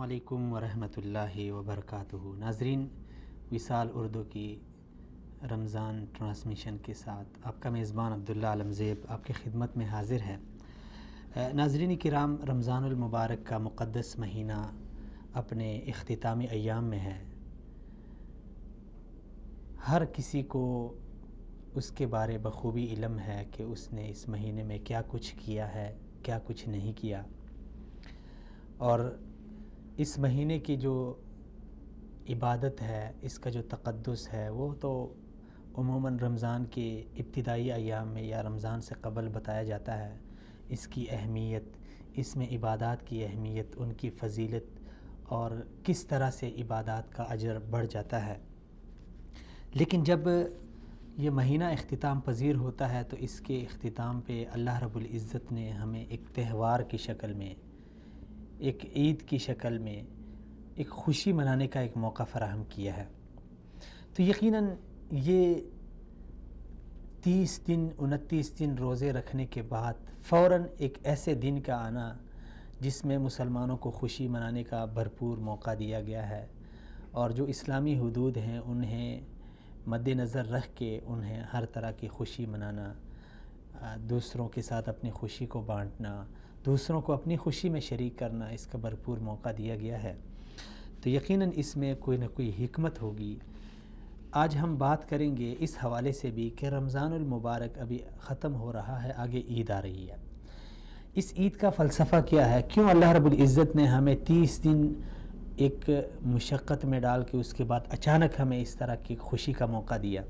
علیکم ورحمۃ اللہ وبرکاتہ۔ ناظرین، وصال اردو کی رمضان ٹرانسمیشن کے ساتھ آپ کا میزبان عبداللہ علمزیب آپ کی خدمت میں حاضر ہے۔ ناظرین کرام، رمضان المبارک کا مقدس مہینہ اپنے اختتامی ایام میں ہے۔ ہر کسی کو اس کے بارے بخوبی علم ہے کہ اس نے اس مہینے میں کیا کچھ کیا ہے، کیا کچھ نہیں کیا، اور اس مہینے کی جو عبادت ہے، اس کا جو تقدس ہے، وہ تو عموماً رمضان کے ابتدائی ایام میں یا رمضان سے قبل بتایا جاتا ہے۔ اس کی اہمیت، اس میں عبادات کی اہمیت، ان کی فضیلت اور کس طرح سے عبادات کا اجر بڑھ جاتا ہے۔ لیکن جب یہ مہینہ اختتام پذیر ہوتا ہے تو اس کے اختتام پہ اللہ رب العزت نے ہمیں ایک تہوار کی شکل میں، ایک عید کی شکل میں ایک خوشی منانے کا ایک موقع فراہم کیا ہے۔ تو یقیناً یہ 30 دن 29 دن روزے رکھنے کے بعد فوراً ایک ایسے دن کا آنا جس میں مسلمانوں کو خوشی منانے کا بھرپور موقع دیا گیا ہے، اور جو اسلامی حدود ہیں انہیں مد نظر رکھ کے انہیں ہر طرح کی خوشی منانا، دوسروں کے ساتھ اپنی خوشی کو بانٹنا، دوسروں کو اپنی خوشی میں شریک کرنا، اس کا بھرپور موقع دیا گیا ہے۔ تو یقیناً اس میں کوئی نہ کوئی حکمت ہوگی۔ آج ہم بات کریں گے اس حوالے سے بھی کہ رمضان المبارک ابھی ختم ہو رہا ہے، آگے عید آ رہی ہے۔ اس عید کا فلسفہ کیا ہے؟ کیوں اللہ رب العزت نے ہمیں 30 دن ایک مشقت میں ڈال کے اس کے بعد اچانک ہمیں اس طرح کی خوشی کا موقع دیا؟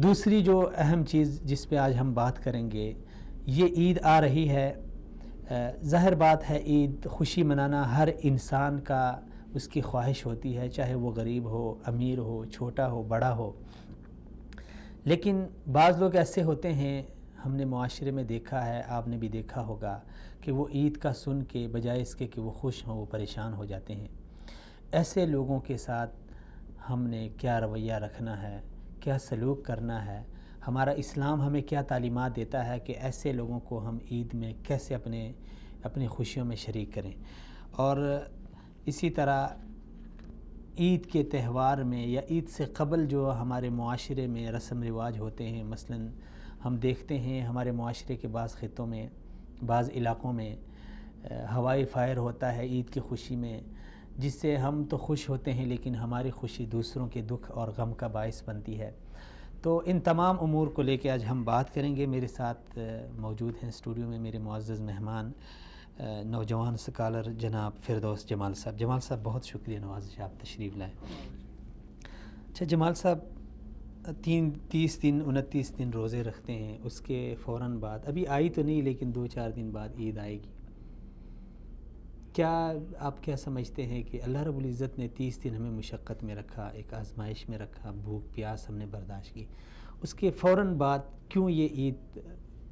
دوسری جو اہم چیز جس پہ آج ہم بات کریں گے، یہ عید آ رہی ہے۔ ظاہر بات ہے، عید خوشی منانا ہر انسان کا اس کی خواہش ہوتی ہے، چاہے وہ غریب ہو، امیر ہو، چھوٹا ہو، بڑا ہو۔ لیکن بعض لوگ ایسے ہوتے ہیں، ہم نے معاشرے میں دیکھا ہے، آپ نے بھی دیکھا ہوگا، کہ وہ عید کا سن کے بجائے اس کے کہ وہ خوش ہوں، وہ پریشان ہو جاتے ہیں۔ ایسے لوگوں کے ساتھ ہم نے کیا رویہ رکھنا ہے، کیا سلوک کرنا ہے؟ ہمارا اسلام ہمیں کیا تعلیمات دیتا ہے کہ ایسے لوگوں کو ہم عید میں کیسے اپنی خوشیوں میں شریک کریں؟ اور اسی طرح عید کے تہوار میں یا عید سے قبل جو ہمارے معاشرے میں رسم رواج ہوتے ہیں، مثلاً ہم دیکھتے ہیں ہمارے معاشرے کے بعض خطوں میں، بعض علاقوں میں ہوائی فائر ہوتا ہے عید کی خوشی میں، جس سے ہم تو خوش ہوتے ہیں لیکن ہماری خوشی دوسروں کے دکھ اور غم کا باعث بنتی ہے۔ تو ان تمام امور کو لے کے آج ہم بات کریں گے۔ میرے ساتھ موجود ہیں اسٹوڈیو میں میرے معزز مہمان، نوجوان سکالر جناب فردوس جمال صاحب۔ جمال صاحب، بہت شکریہ نوازش آپ تشریف لائے۔ اچھا جمال صاحب، 30 دن 29 دن روزے رکھتے ہیں، اس کے فوراً بعد، ابھی آئی تو نہیں لیکن 2-4 دن بعد عید آئے گی۔ کیا آپ کیا سمجھتے ہیں کہ اللہ رب العزت نے 30 دن ہمیں مشقت میں رکھا، ایک آزمائش میں رکھا، بھوک پیاس ہم نے برداشت کی، اس کے فوراً بعد کیوں یہ عید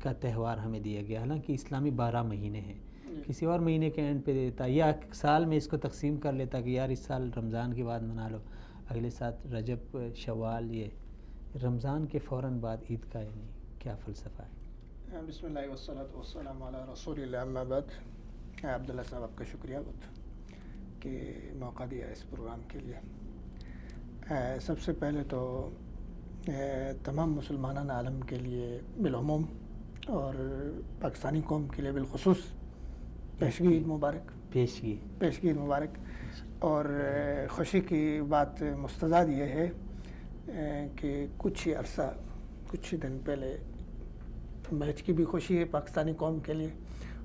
کا تہوار ہمیں دیا گیا؟ حالانکہ اسلامی 12 مہینے ہیں، کسی اور مہینے کے اینڈ پہ دیتا، یا سال میں اس کو تقسیم کر لیتا کہ یار اس سال رمضان کے بعد منا لو، اگلے سال رجب شوال، یہ رمضان کے فوراً بعد عید کا یعنی کیا فلسفہ ہے؟ بسم اللہ والصلاۃ والسلام علی رسول اللہ، اما بعد۔ عبداللہ صاحب، آپ کا شکریہ بہت کہ موقع دیا اس پروگرام کے لیے۔ سب سے پہلے تو تمام مسلمانان عالم کے لیے بالعموم اور پاکستانی قوم کے لیے بالخصوص پیشگی عید مبارک، پیشگی عید مبارک۔ اور خوشی کی بات مستضاد یہ ہے کہ کچھ عرصہ، کچھ دن پہلے میچ کی بھی خوشی ہے پاکستانی قوم کے لیے،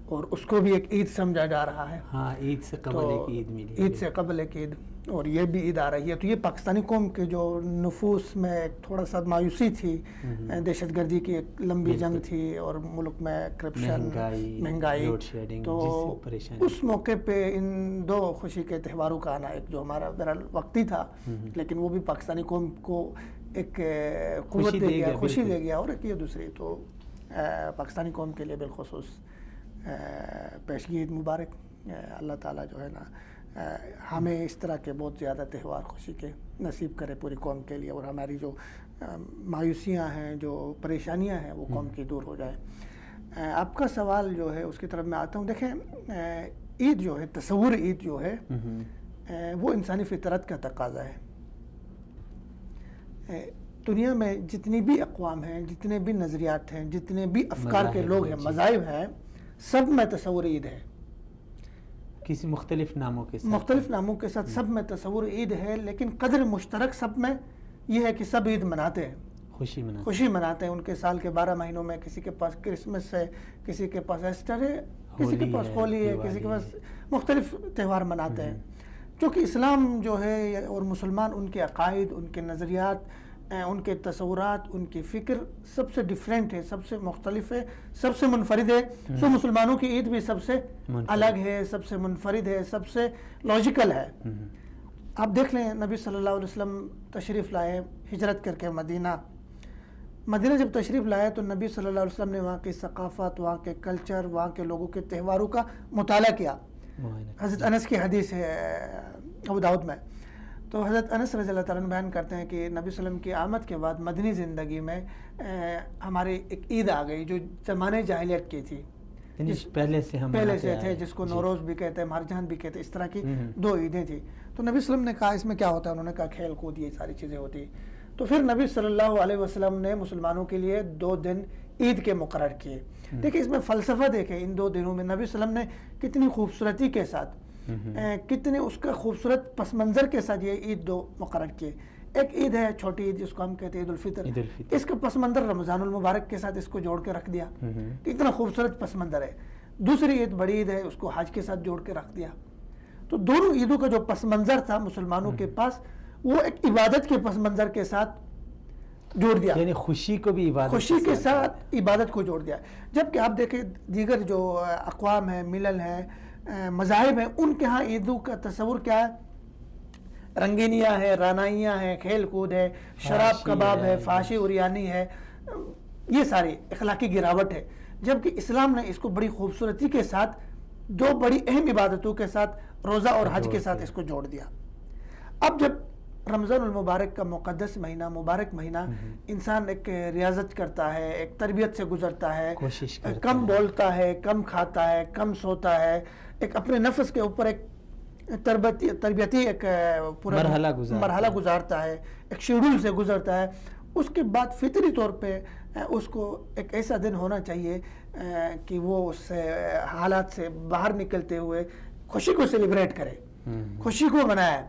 اور اس کو بھی ایک عید سمجھا جا رہا ہے۔ ہاں، عید سے قبل ایک عید ملی، عید سے قبل ایک عید، اور یہ بھی عید آ رہی ہے۔ تو یہ پاکستانی قوم کے جو نفوس میں تھوڑا سا مایوسی تھی، دہشت گردی کی ایک لمبی جنگ تھی، اور ملک میں کرپشن، مہنگائی، تو اس موقع پہ ان دو خوشی کے تہواروں کا آنا، ایک جو ہمارا بہرحال وقتی تھا لیکن وہ بھی پاکستانی قوم کو ایک قوت دے گیا، خوشی دے گیا، اور ایک یہ دوسری تو پاکستانی قوم کے لیے بالخصوص پیشگی عید مبارک۔ اللہ تعالیٰ جو ہے نا ہمیں اس طرح کے بہت زیادہ تہوار خوشی کے نصیب کرے پوری قوم کے لیے، اور ہماری جو مایوسیاں ہیں، جو پریشانیاں ہیں، وہ قوم کی دور ہو جائے۔ آپ کا سوال جو ہے اس کی طرف میں آتا ہوں۔ دیکھیں، عید جو ہے، تصور عید جو ہے وہ انسانی فطرت کا تقاضا ہے. دنیا میں جتنی بھی اقوام ہیں، جتنے بھی نظریات ہیں، جتنے بھی افکار کے لوگ ہیں، مذاہب ہیں، سب میں تصور عید ہے. کسی مختلف ناموں کے ساتھ، مختلف ناموں کے ساتھ سب میں تصور عید ہے، لیکن قدر مشترک سب میں یہ ہے کہ سب عید مناتے ہیں، خوشی مناتے ہیں. ان کے سال کے 12 مہینوں میں کسی کے پاس کرسمس ہے، کسی کے پاس ایسٹر ہے، کسی کے پاس ہولی ہے، کسی کے پاس مختلف تہوار مناتے ہیں. چونکہ اسلام جو ہے اور مسلمان، ان کے عقائد، ان کے نظریات، ان کے تصورات، ان کی فکر سب سے ڈیفرنٹ ہے، سب سے مختلف ہے، سب سے منفرد ہے. سو مسلمانوں کی عید بھی سب سے الگ ہے، سب سے منفرد ہے، سب سے لاجیکل ہے. آپ دیکھ لیں نبی صلی اللہ علیہ وسلم تشریف لائے ہجرت کر کے مدینہ جب تشریف لائے تو نبی صلی اللہ علیہ وسلم نے وہاں کی ثقافت، وہاں کے کلچر، وہاں کے لوگوں کے تہواروں کا مطالعہ کیا. حضرت انس کی حدیث ہے ابو داؤد میں. تو حضرت انس رضی اللہ تعالیٰ عنہ بیان کرتے ہیں کہ نبی صلی اللہ علیہ وسلم کی آمد کے بعد مدنی زندگی میں ہماری ایک عید آ گئی جو زمانے جاہلیت کی تھی، پہلے سے تھے، جس کو نوروز بھی کہتے ہیں، مہرجان بھی کہتے ہیں. اس طرح کی 2 عیدیں تھیں. تو نبی صلی اللہ علیہ وسلم نے کہا اس میں کیا ہوتا ہے؟ انہوں نے کہا کھیل کود، یہ ساری چیزیں ہوتی. تو پھر نبی صلی اللہ علیہ وسلم نے مسلمانوں کے لیے 2 دن عید کے مقرر کیے. دیکھیں اس میں فلسفہ دیکھیں، ان 2 دنوں میں نبی صلی اللہ علیہ وسلم نے کتنی خوبصورتی کے ساتھ، کتنے اس کا خوبصورت پس منظر کے ساتھ یہ عید 2 مقرر کیے. ایک عید ہے چھوٹی عید جس کو ہم کہتے ہیں عید الفطر، اس کا پس منظر رمضان المبارک کے ساتھ اس کو جوڑ کے رکھ دیا، اتنا خوبصورت پس منظر ہے. دوسری عید بڑی عید ہے، اس کو حج کے ساتھ جوڑ کے رکھ دیا. تو دونوں عیدوں کا جو پس منظر تھا مسلمانوں کے پاس، وہ ایک عبادت کے پس منظر کے ساتھ جوڑ دیا، یعنی خوشی کو بھی عبادت، خوشی کے ساتھ عبادت کو جوڑ دیا. جبکہ آپ دیکھیں دیگر جو اقوام ہیں، ملل ہیں، مذاہب ہیں، ان کے ہاں عیدوں کا تصور کیا ہے؟ رنگینیاں ہیں، رانائیاں ہیں، کھیل کود ہے، شراب کباب ہے، فحاشی عریانی ہے، یہ ساری اخلاقی گراوٹ ہے. جبکہ اسلام نے اس کو بڑی خوبصورتی کے ساتھ 2 بڑی اہم عبادتوں کے ساتھ، روزہ اور حج کے ساتھ اس کو جوڑ دیا. اب جب رمضان المبارک کا مقدس مہینہ، مبارک مہینہ، انسان ایک ریاضت کرتا ہے، ایک تربیت سے گزرتا ہے، کم بولتا ہے، کم کھاتا ہے، کم سوتا ہے، ایک اپنے نفس کے اوپر ایک تربیتی ایک پورا مرحلہ گزارتا ہے، ایک شیڈول سے گزرتا ہے. اس کے بعد فطری طور پہ اس کو ایک ایسا دن ہونا چاہیے کہ وہ اس حالات سے باہر نکلتے ہوئے خوشی کو سیلیبریٹ کرے، خوشی کو منائے.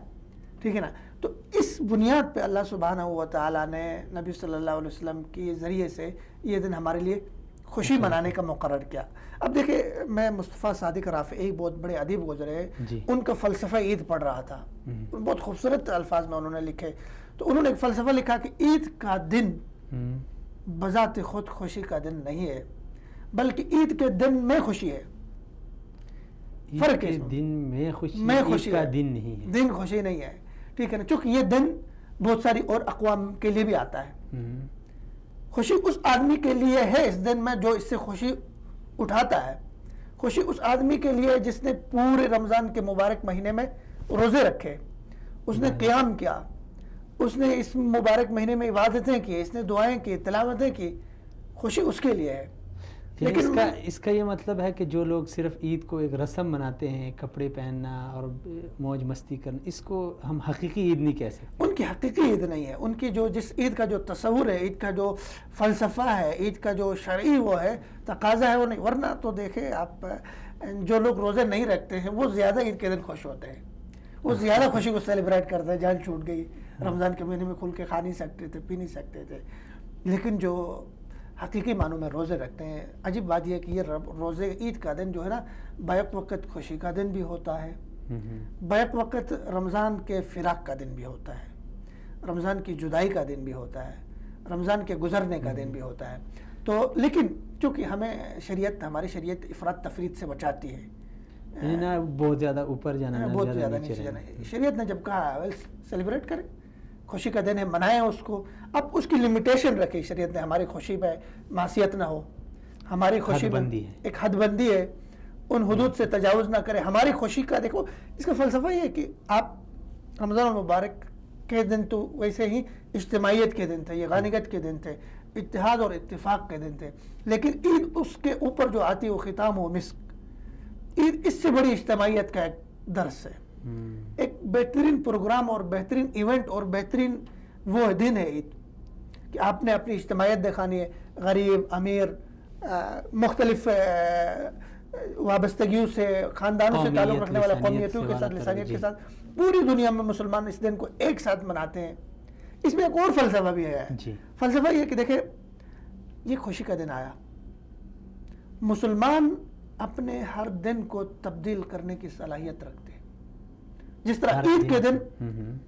ٹھیک ہے نا؟ تو اس بنیاد پہ اللہ سبحانہ و تعالیٰ نے نبی صلی اللہ علیہ وسلم کے ذریعے سے یہ دن ہمارے لیے خوشی منانے کا مقرر کیا. اب دیکھیں میں مصطفیٰ صادق رافعی بہت بڑے ادیب گزرے، ان کا فلسفہ عید پڑھ رہا تھا، بہت خوبصورت الفاظ میں انہوں نے لکھے. تو انہوں نے ایک فلسفہ لکھا کہ عید کا دن بذات خود خوشی کا دن نہیں ہے، بلکہ عید کے دن میں خوشی ہے. فرق ہے، دن میں خوشی کا دن نہیں ہے، دن خوشی نہیں ہے. ٹھیک ہے نا؟ چونکہ یہ دن بہت ساری اور اقوام کے لیے بھی آتا ہے. خوشی اس آدمی کے لیے ہے اس دن میں جو اس سے خوشی اٹھاتا ہے. خوشی اس آدمی کے لیے جس نے پورے رمضان کے مبارک مہینے میں روزے رکھے، اس نے قیام کیا، اس نے اس مبارک مہینے میں عبادتیں کی، اس نے دعائیں کی، تلاوتیں کی. خوشی اس کے لیے ہے. لیکن اس کا یہ مطلب ہے کہ جو لوگ صرف عید کو ایک رسم مناتے ہیں، کپڑے پہننا اور موج مستی کرنا، اس کو ہم حقیقی عید نہیں کہہ سکتے. ان کی حقیقی عید نہیں ہے. ان کی جو جس عید کا جو تصور ہے، عید کا جو فلسفہ ہے، عید کا جو شرعی وہ ہے، تقاضا ہے، وہ نہیں. ورنہ تو دیکھیں آپ، جو لوگ روزے نہیں رکھتے ہیں وہ زیادہ عید کے دن خوش ہوتے ہیں، وہ زیادہ خوشی کو سیلیبریٹ کرتے ہیں. جان چھوٹ گئی، رمضان کے مہینے میں کھل کے کھا نہیں سکتے تھے، پی نہیں سکتے تھے. لیکن جو حقیقی معنوں میں روزے رکھتے ہیں، عجیب بات یہ ہے کہ یہ روزے عید کا دن جو ہے نا، بیک وقت خوشی کا دن بھی ہوتا ہے، بیک وقت رمضان کے فراق کا دن بھی ہوتا ہے، رمضان کی جدائی کا دن بھی ہوتا ہے، رمضان کے گزرنے کا دن بھی ہوتا ہے. تو لیکن چونکہ ہماری شریعت افراط تفریط سے بچاتی ہے، بہت زیادہ اوپر جانا، بہت زیادہ نیچے جانا. شریعت نے جب کہا سیلیبریٹ کریں، خوشی کا دن ہے، منائیں اس کو. اب اس کی لمیٹیشن رکھی شریعت نے، ہماری خوشی میں معصیت نہ ہو، ہماری خوشی میں ایک حد بندی ہے، ان حدود سے تجاوز نہ کرے. ہماری خوشی کا دیکھو، اس کا فلسفہ یہ ہے کہ آپ رمضان المبارک کے دن تو ویسے ہی اجتماعیت کے دن تھے، یہ غانیت کے دن تھے، اتحاد اور اتفاق کے دن تھے. لیکن عید اس کے اوپر جو آتی وہ ختام و مسک، عید اس سے بڑی اجتماعیت کا ایک درس ہے، ایک بہترین پروگرام اور بہترین ایونٹ اور بہترین وہ دن ہے عید کہ آپ نے اپنی اجتماعیت دکھانی ہے، غریب امیر مختلف وابستگیوں سے، خاندانوں سے تعلق رکھنے والے، قومیتوں کے ساتھ، لسانیت کے ساتھ، پوری دنیا میں مسلمان اس دن کو ایک ساتھ مناتے ہیں۔ اس میں ایک اور فلسفہ بھی ہے، فلسفہ یہ کہ دیکھیں یہ خوشی کا دن آیا، مسلمان اپنے ہر دن کو تبدیل کرنے کی صلاحیت رکھتے ہیں۔ جس طرح عید کے دن،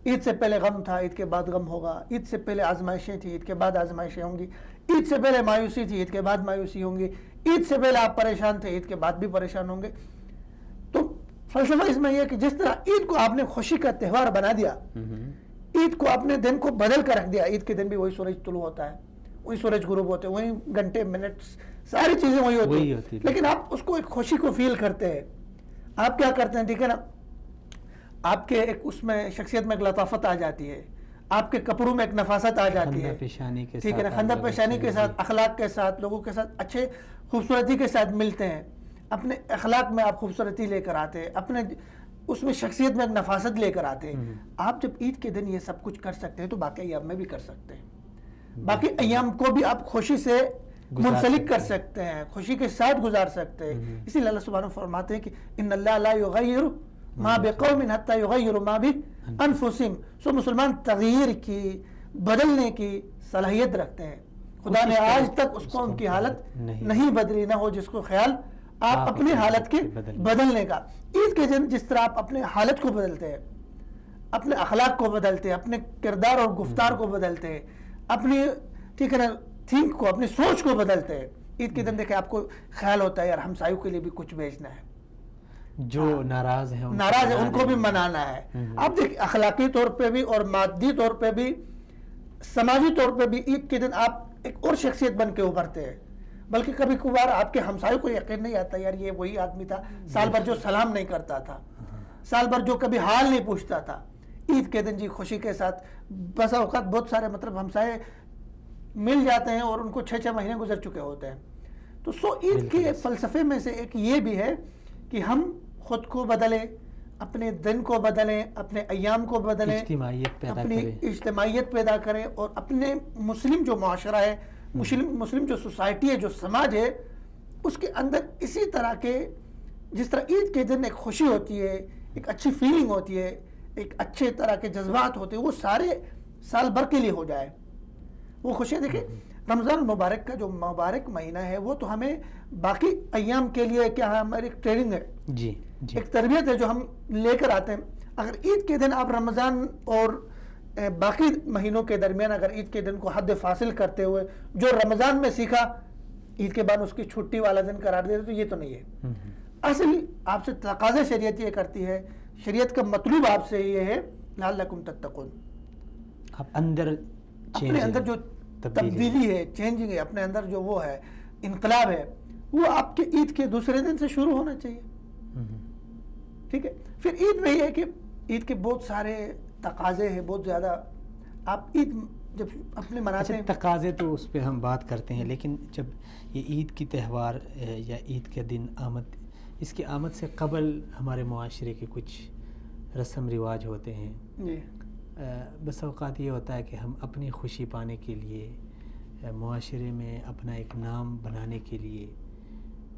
عید سے پہلے غم تھا، عید کے بعد غم ہوگا، عید سے پہلے آزمائشیں تھیں، عید کے بعد آزمائشیں ہوں گی، عید سے پہلے مایوسی تھی، عید کے بعد مایوسی ہوں گی، عید سے پہلے آپ پریشان تھے، عید کے بعد بھی پریشان ہوں گے۔ تو فلسفہ اس میں یہ کہ جس طرح عید کو آپ نے خوشی کا تہوار بنا دیا، عید کو اپنے دن کو بدل کر رکھ دیا، عید کے دن بھی وہی سورج طلوع ہوتا ہے، وہی سورج غروب ہوتے ہیں، وہی گھنٹے منٹ ساری چیزیں وہی ہوتی ہیں، لیکن آپ اس کو ایک خوشی کو فیل کرتے ہیں۔ آپ کیا کرتے ہیں، ٹھیک ہے نا، آپ کے ایک اس میں شخصیت میں ایک لطافت آ جاتی ہے، آپ کے کپڑوں میں ایک نفاست آ جاتی ہے، ٹھیک ہے نا، خندہ پیشانی کے ساتھ، اخلاق کے ساتھ، لوگوں کے ساتھ اچھے خوبصورتی کے ساتھ ملتے ہیں، اپنے اخلاق میں آپ خوبصورتی لے کر آتے ہیں، اپنے اس میں شخصیت میں ایک نفاست لے کر آتے ہیں۔ آپ جب عید کے دن یہ سب کچھ کر سکتے ہیں تو باقی ایام میں بھی کر سکتے ہیں، باقی ایام کو بھی آپ خوشی سے منسلک کر سکتے ہیں، خوشی کے ساتھ گزار سکتے ہیں۔ اسی لیے اللہ سبحانہ فرماتے ہیں کہ ان اللہ لا یغیر ما بقوم حتی یغیروا ما بانفسہم، سو مسلمان تغییر کی، بدلنے کی صلاحیت رکھتے ہیں۔ خدا نے آج تک اس قوم کی حالت نہیں بدلی، نہ ہو جس کو خیال آپ اپنی حالت کے بدلنے کا۔ عید کے دن جس طرح آپ اپنے حالت کو بدلتے ہیں، اپنے اخلاق کو بدلتے ہیں، اپنے کردار اور گفتار کو بدلتے ہیں، اپنی ٹھیک ہے نا تھنک کو، اپنی سوچ کو بدلتے ہیں۔ عید کے دن دیکھیں آپ کو خیال ہوتا ہے یار ہمسایوں کے لیے بھی کچھ بھیجنا ہے، جو ناراض ہیں ان کو بھی منانا ہے۔ آپ دیکھیں اخلاقی طور پہ بھی اور مادی طور پہ بھی، سماجی طور پہ بھی عید کے دن آپ ایک اور شخصیت بن کے ابھرتے ہیں، بلکہ کبھی کبھار آپ کے ہمسایوں کو یقین نہیں آتا یار یہ وہی آدمی تھا سال بھر جو سلام نہیں کرتا تھا، سال بھر جو کبھی حال نہیں پوچھتا تھا۔ عید کے دن جی خوشی کے ساتھ بسا اوقات بہت سارے مطلب ہمسائے مل جاتے ہیں اور ان کو 6 مہینے گزر چکے ہوتے ہیں۔ تو عید کے فلسفے میں سے ایک یہ بھی ہے کہ ہم خود کو بدلیں، اپنے دن کو بدلیں، اپنے ایام کو بدلیں، اپنی اجتماعیت پیدا کریں، اور اپنے مسلم جو معاشرہ ہے، مسلم جو سوسائٹی ہے، جو سماج ہے، اس کے اندر اسی طرح کے جس طرح عید کے دن ایک خوشی ہوتی ہے، ایک اچھی فیلنگ ہوتی ہے، ایک اچھے طرح کے جذبات ہوتے ہیں، وہ سارے سال بھر کے لیے ہو جائے وہ خوشیاں۔ دیکھیں رمضان المبارک کا جو مبارک مہینہ ہے وہ تو ہمیں باقی ایام کے لیے کیا ہے، ہماری ایک ٹریننگ ہے، ایک تربیت ہے جو ہم لے کر آتے ہیں۔ اگر عید کے دن آپ رمضان اور باقی مہینوں کے درمیان اگر عید کے دن کو حد فاصل کرتے ہوئے جو رمضان میں سیکھا عید کے بعد اس کی چھٹی والا دن قرار دیتے تو یہ تو نہیں ہے۔ اصل آپ سے تقاضے شریعت یہ کرتی ہے، شریعت کا مطلوب آپ سے یہ ہے لعلکم تتقون، اپنے اندر جو تبدیلی ہے، چینجنگ ہے، اپنے اندر جو وہ ہے انقلاب ہے، وہ آپ کے عید کے دوسرے دن سے شروع ہونا چاہیے، ٹھیک ہے۔ پھر عید میں یہ ہے کہ عید کے بہت سارے تقاضے ہیں، بہت زیادہ۔ آپ عید جب اپنے مناتے ہیں، تقاضے تو اس پہ ہم بات کرتے ہیں، لیکن جب یہ عید کی تہوار یا عید کے دن آمد، اس کی آمد سے قبل ہمارے معاشرے کے کچھ رسم رواج ہوتے ہیں، بس اوقات یہ ہوتا ہے کہ ہم اپنی خوشی پانے کے لیے، معاشرے میں اپنا ایک نام بنانے کے لیے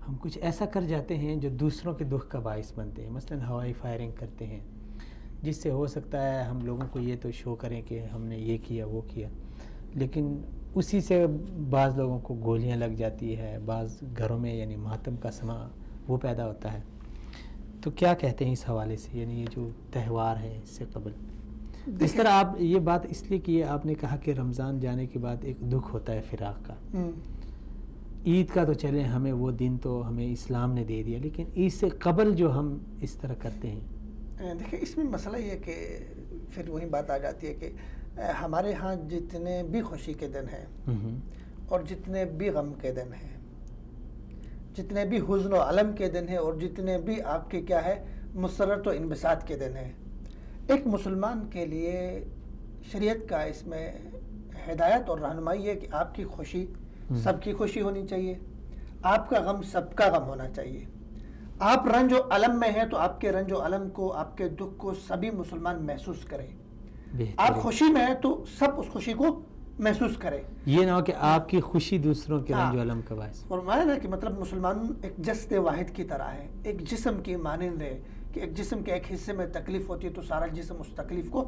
ہم کچھ ایسا کر جاتے ہیں جو دوسروں کے دکھ کا باعث بنتے ہیں۔ مثلا ہوائی فائرنگ کرتے ہیں، جس سے ہو سکتا ہے ہم لوگوں کو یہ تو شو کریں کہ ہم نے یہ کیا وہ کیا، لیکن اسی سے بعض لوگوں کو گولیاں لگ جاتی ہے، بعض گھروں میں یعنی ماتم کا سما وہ پیدا ہوتا ہے۔ تو کیا کہتے ہیں اس حوالے سے، یعنی یہ جو تہوار ہے اس سے قبل، اس طرح آپ یہ بات اس لیے کی آپ نے کہا کہ رمضان جانے کے بعد ایک دکھ ہوتا ہے فراق کا، عید کا تو چلیں ہمیں وہ دن تو ہمیں اسلام نے دے دیا، لیکن عید سے قبل جو ہم اس طرح کرتے ہیں، دیکھیں اس میں مسئلہ یہ کہ پھر وہی بات آ جاتی ہے کہ ہمارے ہاں جتنے بھی خوشی کے دن ہیں اور جتنے بھی غم کے دن ہیں، جتنے بھی حزن و علم کے دن ہیں، اور جتنے بھی آپ کے کیا ہے مسرت و انبساط کے دن ہیں، ایک مسلمان کے لیے شریعت کا اس میں ہدایت اور رہنمائی ہے کہ آپ کی خوشی سب کی خوشی ہونی چاہیے، آپ کا غم سب کا غم ہونا چاہیے، آپ رنج و علم میں ہیں تو آپ کے رنج و علم کو، آپ کے دکھ کو سبھی مسلمان محسوس کریں. آپ خوشی میں ہیں تو سب اس خوشی کو محسوس کریں. یہ نہ ہو کہ آپ کی خوشی دوسروں کے رنج و علم کا باعث. فرمایا نا کہ مطلب مسلمان ایک جسد واحد کی طرح ہے، ایک جسم کی مانند ہے کہ ایک جسم کے ایک حصے میں تکلیف ہوتی ہے تو سارا جسم اس تکلیف کو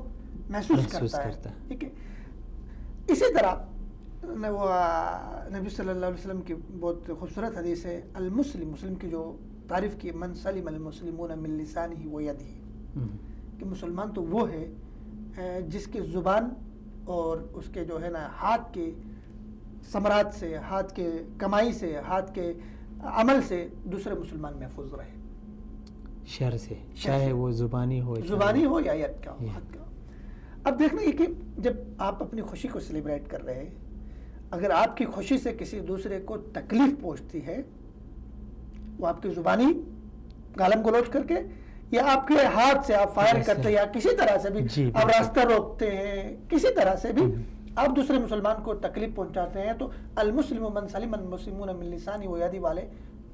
محسوس کرتا ہے. ٹھیک ہے. اسی طرح وہ نبی صلی اللہ علیہ وسلم کی بہت خوبصورت حدیث ہے، المسلم، مسلم کی جو تعریف کی، من سلم المسلمون من لسانہ و یدہ، کہ مسلمان تو وہ ہے جس کی زبان اور اس کے جو ہے نا ہاتھ کے ثمرات سے، ہاتھ کے کمائی سے، ہاتھ کے عمل سے دوسرے مسلمان محفوظ رہے شر سے، چاہے وہ زبانی ہو یا ید کا ہو، ہاتھ کا. اب دیکھنا یہ کہ جب آپ اپنی خوشی کو سیلیبریٹ کر رہے ہیں، اگر آپ کی خوشی سے کسی دوسرے کو تکلیف پہنچتی ہے، وہ آپ کی زبانی گالم گلوچ کر کے یا آپ کے ہاتھ سے آپ فائر کرتے ہیں یا کسی طرح سے بھی آپ راستہ روکتے ہیں، کسی طرح سے بھی آپ دوسرے مسلمان کو تکلیف پہنچاتے ہیں، تو المسلم من سلم المسلمون من لسانہ و یدہ والے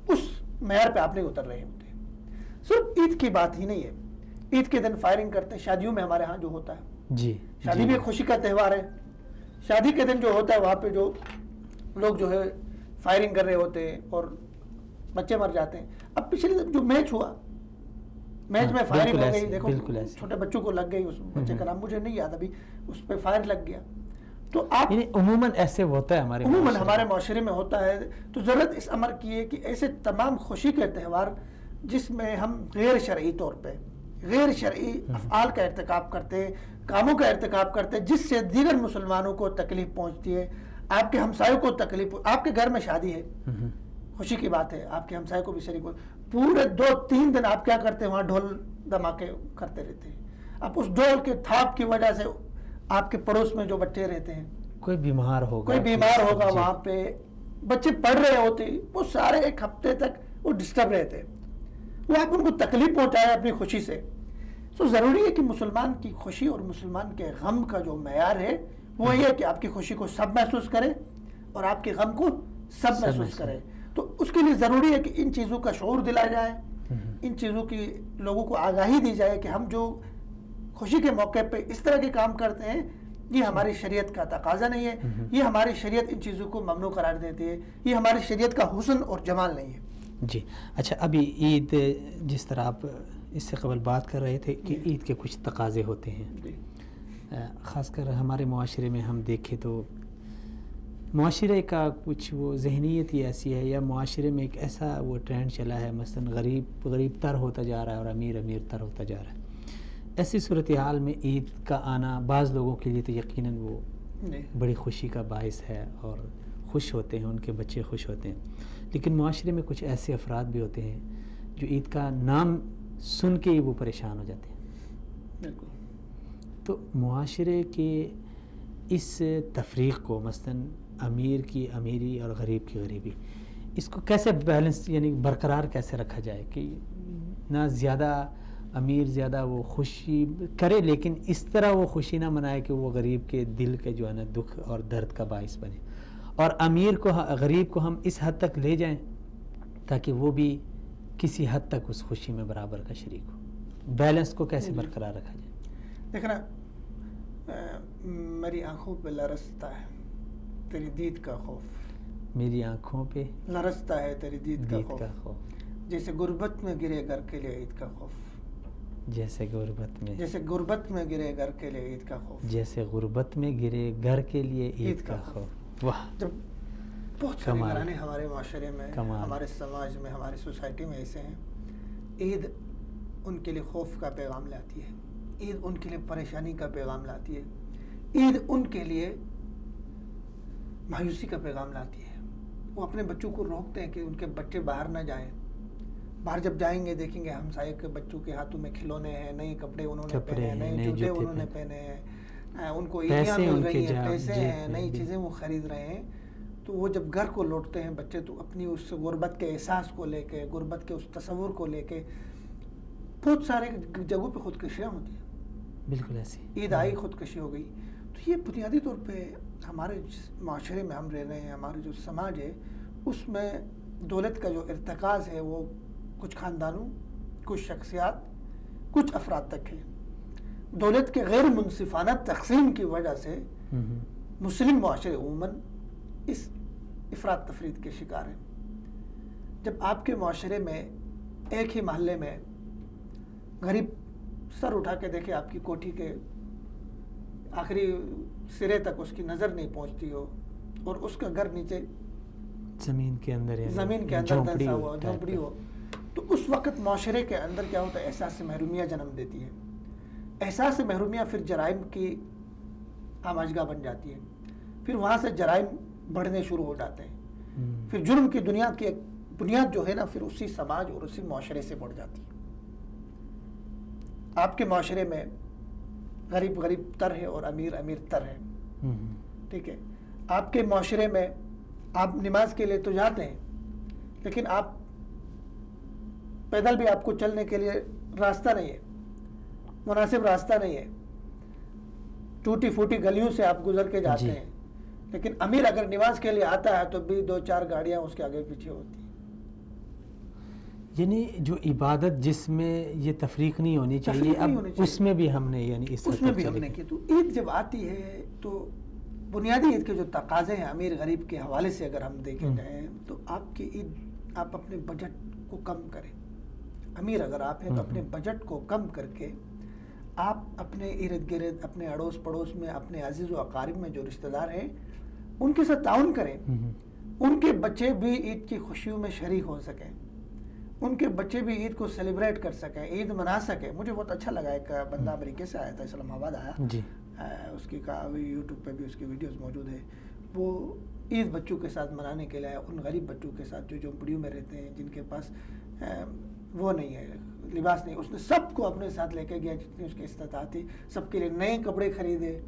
اس معیار پہ آپ نہیں اتر رہے ہوتے. صرف عید کی بات ہی نہیں ہے، عید کے دن فائرنگ کرتے ہیں. شادیوں میں ہمارے ہاں جو ہوتا ہے، شادی بھی ایک خوشی کا تہوار ہے. شادی کے دن جو ہوتا ہے وہاں پہ جو لوگ جو ہے فائرنگ کر رہے ہوتے ہیں اور بچے مر جاتے ہیں. اب پچھلے جو میچ ہوا، میچ میں فائرنگ ہو گئی، دیکھو چھوٹے بچوں کو لگ گئی، اس بچے کا نام مجھے نہیں یاد ابھی، اس پہ فائر لگ گیا. تو آپ عموماً ایسے ہوتا ہے ہمارے معاشرے میں ہوتا ہے. تو ضرورت اس امر کی ہے کہ ایسے تمام خوشی کے تہوار جس میں ہم غیر شرعی طور پہ غیر شرعی افعال کا ارتکاب کرتے ہیں، کاموں کا ارتکاب کرتے ہیں جس سے دیگر مسلمانوں کو تکلیف پہنچتی ہے، آپ کے ہمسایوں کو تکلیف، آپ کے گھر میں شادی ہے، خوشی کی بات ہے، آپ کے ہمسائے کو بھی شریک ہو، پورے 2-3 دن آپ کیا کرتے ہیں، وہاں ڈھول دھماکے کرتے رہتے ہیں. اب اس ڈھول کے تھاپ کی وجہ سے آپ کے پڑوس میں جو بچے رہتے ہیں، کوئی بیمار ہوگا وہاں پہ بچے پڑھ رہے ہوتے، وہ سارے ایک ہفتے تک وہ ڈسٹرب رہتے، وہ آپ ان کو تکلیف پہنچائے اپنی خوشی سے. تو ضروری ہے کہ مسلمان کی خوشی اور مسلمان کے غم کا جو معیار ہے وہ یہ ہے کہ آپ کی خوشی کو سب محسوس کرے اور آپ کے غم کو سب محسوس کرے. تو اس کے لیے ضروری ہے کہ ان چیزوں کا شعور دلایا جائے، ان چیزوں کی لوگوں کو آگاہی دی جائے کہ ہم جو خوشی کے موقع پہ اس طرح کے کام کرتے ہیں یہ ہماری شریعت کا تقاضا نہیں ہے، یہ ہماری شریعت ان چیزوں کو ممنوع قرار دیتی ہے، یہ ہماری شریعت کا حسن اور جمال نہیں ہے. جی اچھا، ابھی عید جس طرح آپ اس سے قبل بات کر رہے تھے کہ عید کے کچھ تقاضے ہوتے ہیں، خاص کر ہمارے معاشرے میں ہم دیکھیں تو معاشرے کا کچھ وہ ذہنیت ہی ایسی ہے، یا معاشرے میں ایک ایسا وہ ٹرینڈ چلا ہے، مثلا غریب تر ہوتا جا رہا ہے اور امیر تر ہوتا جا رہا ہے. ایسی صورتحال میں عید کا آنا بعض لوگوں کے لیے تو یقیناً وہ بڑی خوشی کا باعث ہے اور خوش ہوتے ہیں، ان کے بچے خوش ہوتے ہیں. لیکن معاشرے میں کچھ ایسے افراد بھی ہوتے ہیں جو عید کا نام سن کے ہی وہ پریشان ہو جاتے ہیں. تو معاشرے کے اس تفریق کو، مثلاً امیر کی امیری اور غریب کی غریبی، اس کو کیسے بیلنس یعنی برقرار کیسے رکھا جائے کہ نہ زیادہ امیر زیادہ وہ خوشی کرے لیکن اس طرح وہ خوشی نہ منائے کہ وہ غریب کے دل کے جو ہے نا دکھ اور درد کا باعث بنے، اور امیر کو غریب کو ہم اس حد تک لے جائیں تاکہ وہ بھی کسی حد تک اس خوشی میں برابر کا شریک ہو. بیلنس کو کیسے برقرار رکھا جائے؟ دیکھنا، میری آنکھوں پہ لرزتا ہے تیری دید کا خوف، میری آنکھوں پہ لرزتا ہے تیری دید کا خوف، جیسے غربت میں گرے گھر کے لیے عید کا خوف، جیسے غربت میں گرے گھر کے لیے عید کا خوف، جیسے غربت میں گرے گھر کے لیے عید کا خوف. واہ، جب بہت سارے گھرانے ہمارے معاشرے میں، ہمارے سماج میں، ہماری سوسائٹی میں ایسے ہیں، عید ان کے لیے خوف کا پیغام لاتی ہے، عید ان کے لیے پریشانی کا پیغام لاتی ہے، عید ان کے لیے مایوسی کا پیغام لاتی ہے. وہ اپنے بچوں کو روکتے ہیں کہ ان کے بچے باہر نہ جائیں. باہر جب جائیں گے دیکھیں گے ہمسائے کے بچوں کے ہاتھوں میں کھلونے ہیں، نئے کپڑے انہوں نے پہنے ہیں، نئے جوتے انہوں نے پہنے ہیں، ان کو عیدیاں مل رہی ہیں، پیسے ہیں، نئی چیزیں وہ خرید رہے ہیں. تو وہ جب گھر کو لوٹتے ہیں بچے تو اپنی اس غربت کے احساس کو لے کے، غربت کے اس تصور کو لے کے بہت سارے جگہوں پہ خودکشیاں ہوتی ہیں. بالکل ایسی عید آئی خودکشی ہو گئی. تو یہ بنیادی طور پہ ہمارے جس معاشرے میں ہم رہ رہے ہیں، ہمارے جو سماج ہے اس میں دولت کا جو ارتکاز ہے وہ کچھ خاندانوں، کچھ شخصیات، کچھ افراد تک ہے، دولت کے غیر منصفانہ تقسیم کی وجہ سے مسلم معاشرے عموماً اس افراد تفرید کے شکار ہیں۔ جب آپ کے معاشرے میں ایک ہی محلے میں غریب سر اٹھا کے دیکھے آپ کی کوٹھی کے آخری سرے تک اس کی نظر نہیں پہنچتی ہو، اور اس کا گھر نیچے زمین کے اندر دھنسا ہوا جھونپڑی ہو، تو اس وقت معاشرے کے اندر کیا ہوتا ہے؟ احساس محرومیہ جنم دیتی ہے۔ احساس محرومیہ پھر جرائم کی آماجگاہ بن جاتی ہے، پھر وہاں سے جرائم بڑھنے شروع ہو جاتے ہیں، پھر جرم کی دنیا کی ایک بنیاد جو ہے نا پھر اسی سماج اور اسی معاشرے سے بڑھ جاتی ہے۔ آپ کے معاشرے میں غریب غریب تر ہے اور امیر امیر تر ہے، ٹھیک ہے؟ آپ کے معاشرے میں آپ نماز کے لیے تو جاتے ہیں، لیکن آپ پیدل بھی آپ کو چلنے کے لیے راستہ نہیں ہے، مناسب راستہ نہیں ہے، ٹوٹی پھوٹی گلیوں سے آپ گزر کے جاتے ہیں، لیکن امیر اگر نماز کے لیے آتا ہے تو بھی 2-4 گاڑیاں اس کے آگے پیچھے ہوتی ہیں۔ یعنی جو عبادت جس میں یہ تفریق نہیں ہونی چاہیے، اب اس میں بھی ہم نے یعنی اس میں بھی ہم نے کی۔ تو عید جب آتی ہے تو بنیادی عید کے جو تقاضے ہیں امیر غریب کے حوالے سے اگر ہم دیکھیں جائیں تو آپ کی عید آپ اپنے بجٹ کو کم کریں۔ امیر اگر آپ ہیں تو اپنے بجٹ کو کم کر کے آپ اپنے ارد گرد، اپنے اڑوس پڑوس میں، اپنے عزیز و اقارب میں جو رشتہ دار ہیں ان کے ساتھ تعاون کریں، ان کے بچے بھی عید کی خوشیوں میں شریک ہو سکیں، ان کے بچے بھی عید کو سیلیبریٹ کر سکیں، عید منا سکیں۔ مجھے بہت اچھا لگا، ایک بندہ امریکہ سے آیا تھا، اسلام آباد آیا، اس کی یوٹیوب پہ بھی اس کی ویڈیوز موجود ہے، وہ عید بچوں کے ساتھ منانے کے لیے ان غریب بچوں کے ساتھ جو جھونپڑیوں میں رہتے ہیں، جن کے پاس وہ نہیں ہے، لباس نہیں، اس نے سب کو اپنے ساتھ لے کے گیا جتنی اس کی استطاعت تھی، سب کے لیے نئے کپڑے خریدے،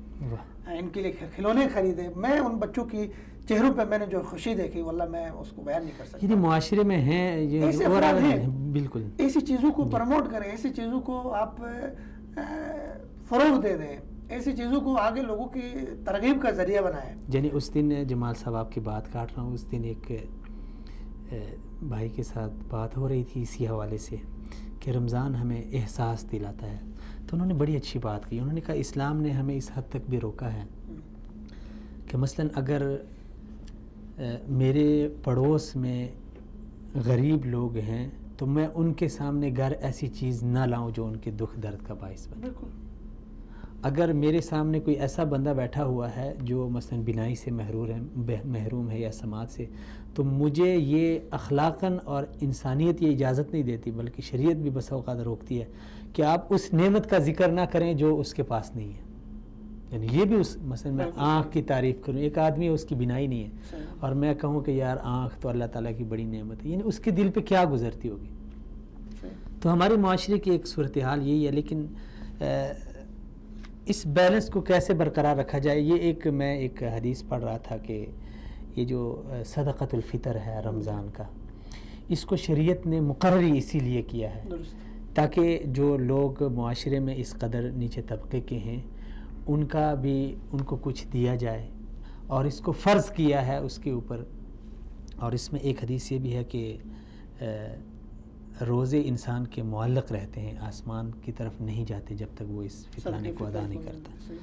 ان کے لیے کھلونے خریدے۔ میں ان بچوں کی چہروں پہ میں نے جو خوشی دیکھی واللہ میں اس کو بیان نہیں کر سکتا۔ یہ معاشرے میں ہیں، یہ ایسے افراد ہیں، بالکل ایسی چیزوں کو پروموٹ کریں، ایسی چیزوں کو آپ فروغ دے دیں، ایسی چیزوں کو آگے لوگوں کی ترغیب کا ذریعہ بنائیں۔ یعنی اس دن جمال صاحب آپ کی بات کاٹ رہا ہوں، اس دن ایک بھائی کے ساتھ بات ہو رہی تھی اسی حوالے سے کہ رمضان ہمیں احساس دلاتا ہے، تو انہوں نے بڑی اچھی بات کی، انہوں نے کہا اسلام نے ہمیں اس حد تک بھی روکا ہے کہ مثلا اگر میرے پڑوس میں غریب لوگ ہیں تو میں ان کے سامنے گھر ایسی چیز نہ لاؤں جو ان کے دکھ درد کا باعث بنے۔ اگر میرے سامنے کوئی ایسا بندہ بیٹھا ہوا ہے جو مثلا بینائی سے محروم ہے یا سماعت سے، تو مجھے یہ اخلاقاً اور انسانیت یہ اجازت نہیں دیتی، بلکہ شریعت بھی بسا اوقات روکتی ہے کہ آپ اس نعمت کا ذکر نہ کریں جو اس کے پاس نہیں ہے۔ یعنی یہ بھی اس مثلا میں آنکھ کی تعریف کروں، ایک آدمی اس کی بینائی نہیں ہے اور میں کہوں کہ یار آنکھ تو اللہ تعالیٰ کی بڑی نعمت ہے، یعنی اس کے دل پہ کیا گزرتی ہوگی۔ تو ہمارے معاشرے کی ایک صورتحال یہی ہے، لیکن اس بیلنس کو کیسے برقرار رکھا جائے، یہ میں ایک حدیث پڑھ رہا تھا کہ یہ جو صدقۃ الفطر ہے رمضان کا، اس کو شریعت نے مقرر اسی لیے کیا ہے تاکہ جو لوگ معاشرے میں اس قدر نیچے طبقے کے ہیں ان کو کچھ دیا جائے، اور اس کو فرض کیا ہے اس کے اوپر۔ اور اس میں ایک حدیث یہ بھی ہے کہ روزے انسان کے معلق رہتے ہیں، آسمان کی طرف نہیں جاتے جب تک وہ اس فطرانے کو ادا نہیں کرتا۔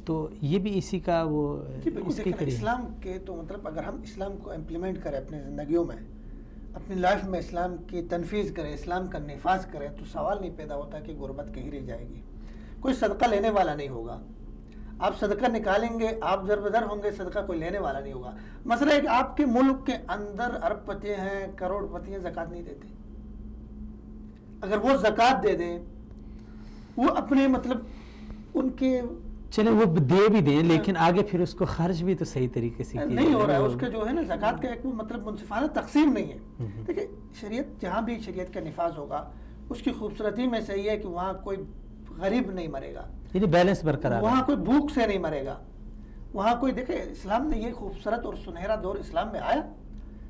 تو یہ بھی اسی کا وہ اس کے اسلام کے تو مطلب اگر ہم اسلام کو امپلیمنٹ کریں اپنی زندگیوں میں، اپنی لائف میں اسلام کی تنفیذ کریں، اسلام کا نفاذ کریں، تو سوال نہیں پیدا ہوتا کہ غربت کہیں رہ جائے گی۔ کوئی صدقہ لینے والا نہیں ہوگا، آپ صدقہ نکالیں گے، آپ ضربدر ہوں گے، صدقہ کوئی لینے والا نہیں ہوگا۔ مسئلہ ہے کہ آپ کے ملک کے اندر ارب پتی ہیں، کروڑ پتی ہیں، زکوٰۃ نہیں دیتے۔ اگر وہ زکوٰۃ دے دیں، وہ اپنے مطلب ان کے چلیں وہ دے بھی دیں، لیکن آگے پھر اس کو خرچ بھی تو صحیح طریقے سے نہیں ہو رہا ہے، اس کا جو ہے نا زکوٰۃ کا ایک وہ مطلب منصفانہ تقسیم نہیں ہے۔ دیکھیں شریعت جہاں بھی شریعت کا نفاذ ہوگا اس کی خوبصورتی میں سے یہ ہے کہ وہاں کوئی غریب نہیں مرے گا، یعنی بیلنس برقرار، وہاں کوئی بھوک سے نہیں مرے گا، وہاں کوئی دیکھیں اسلام نے یہ خوبصورت اور سنہرا دور اسلام میں آیا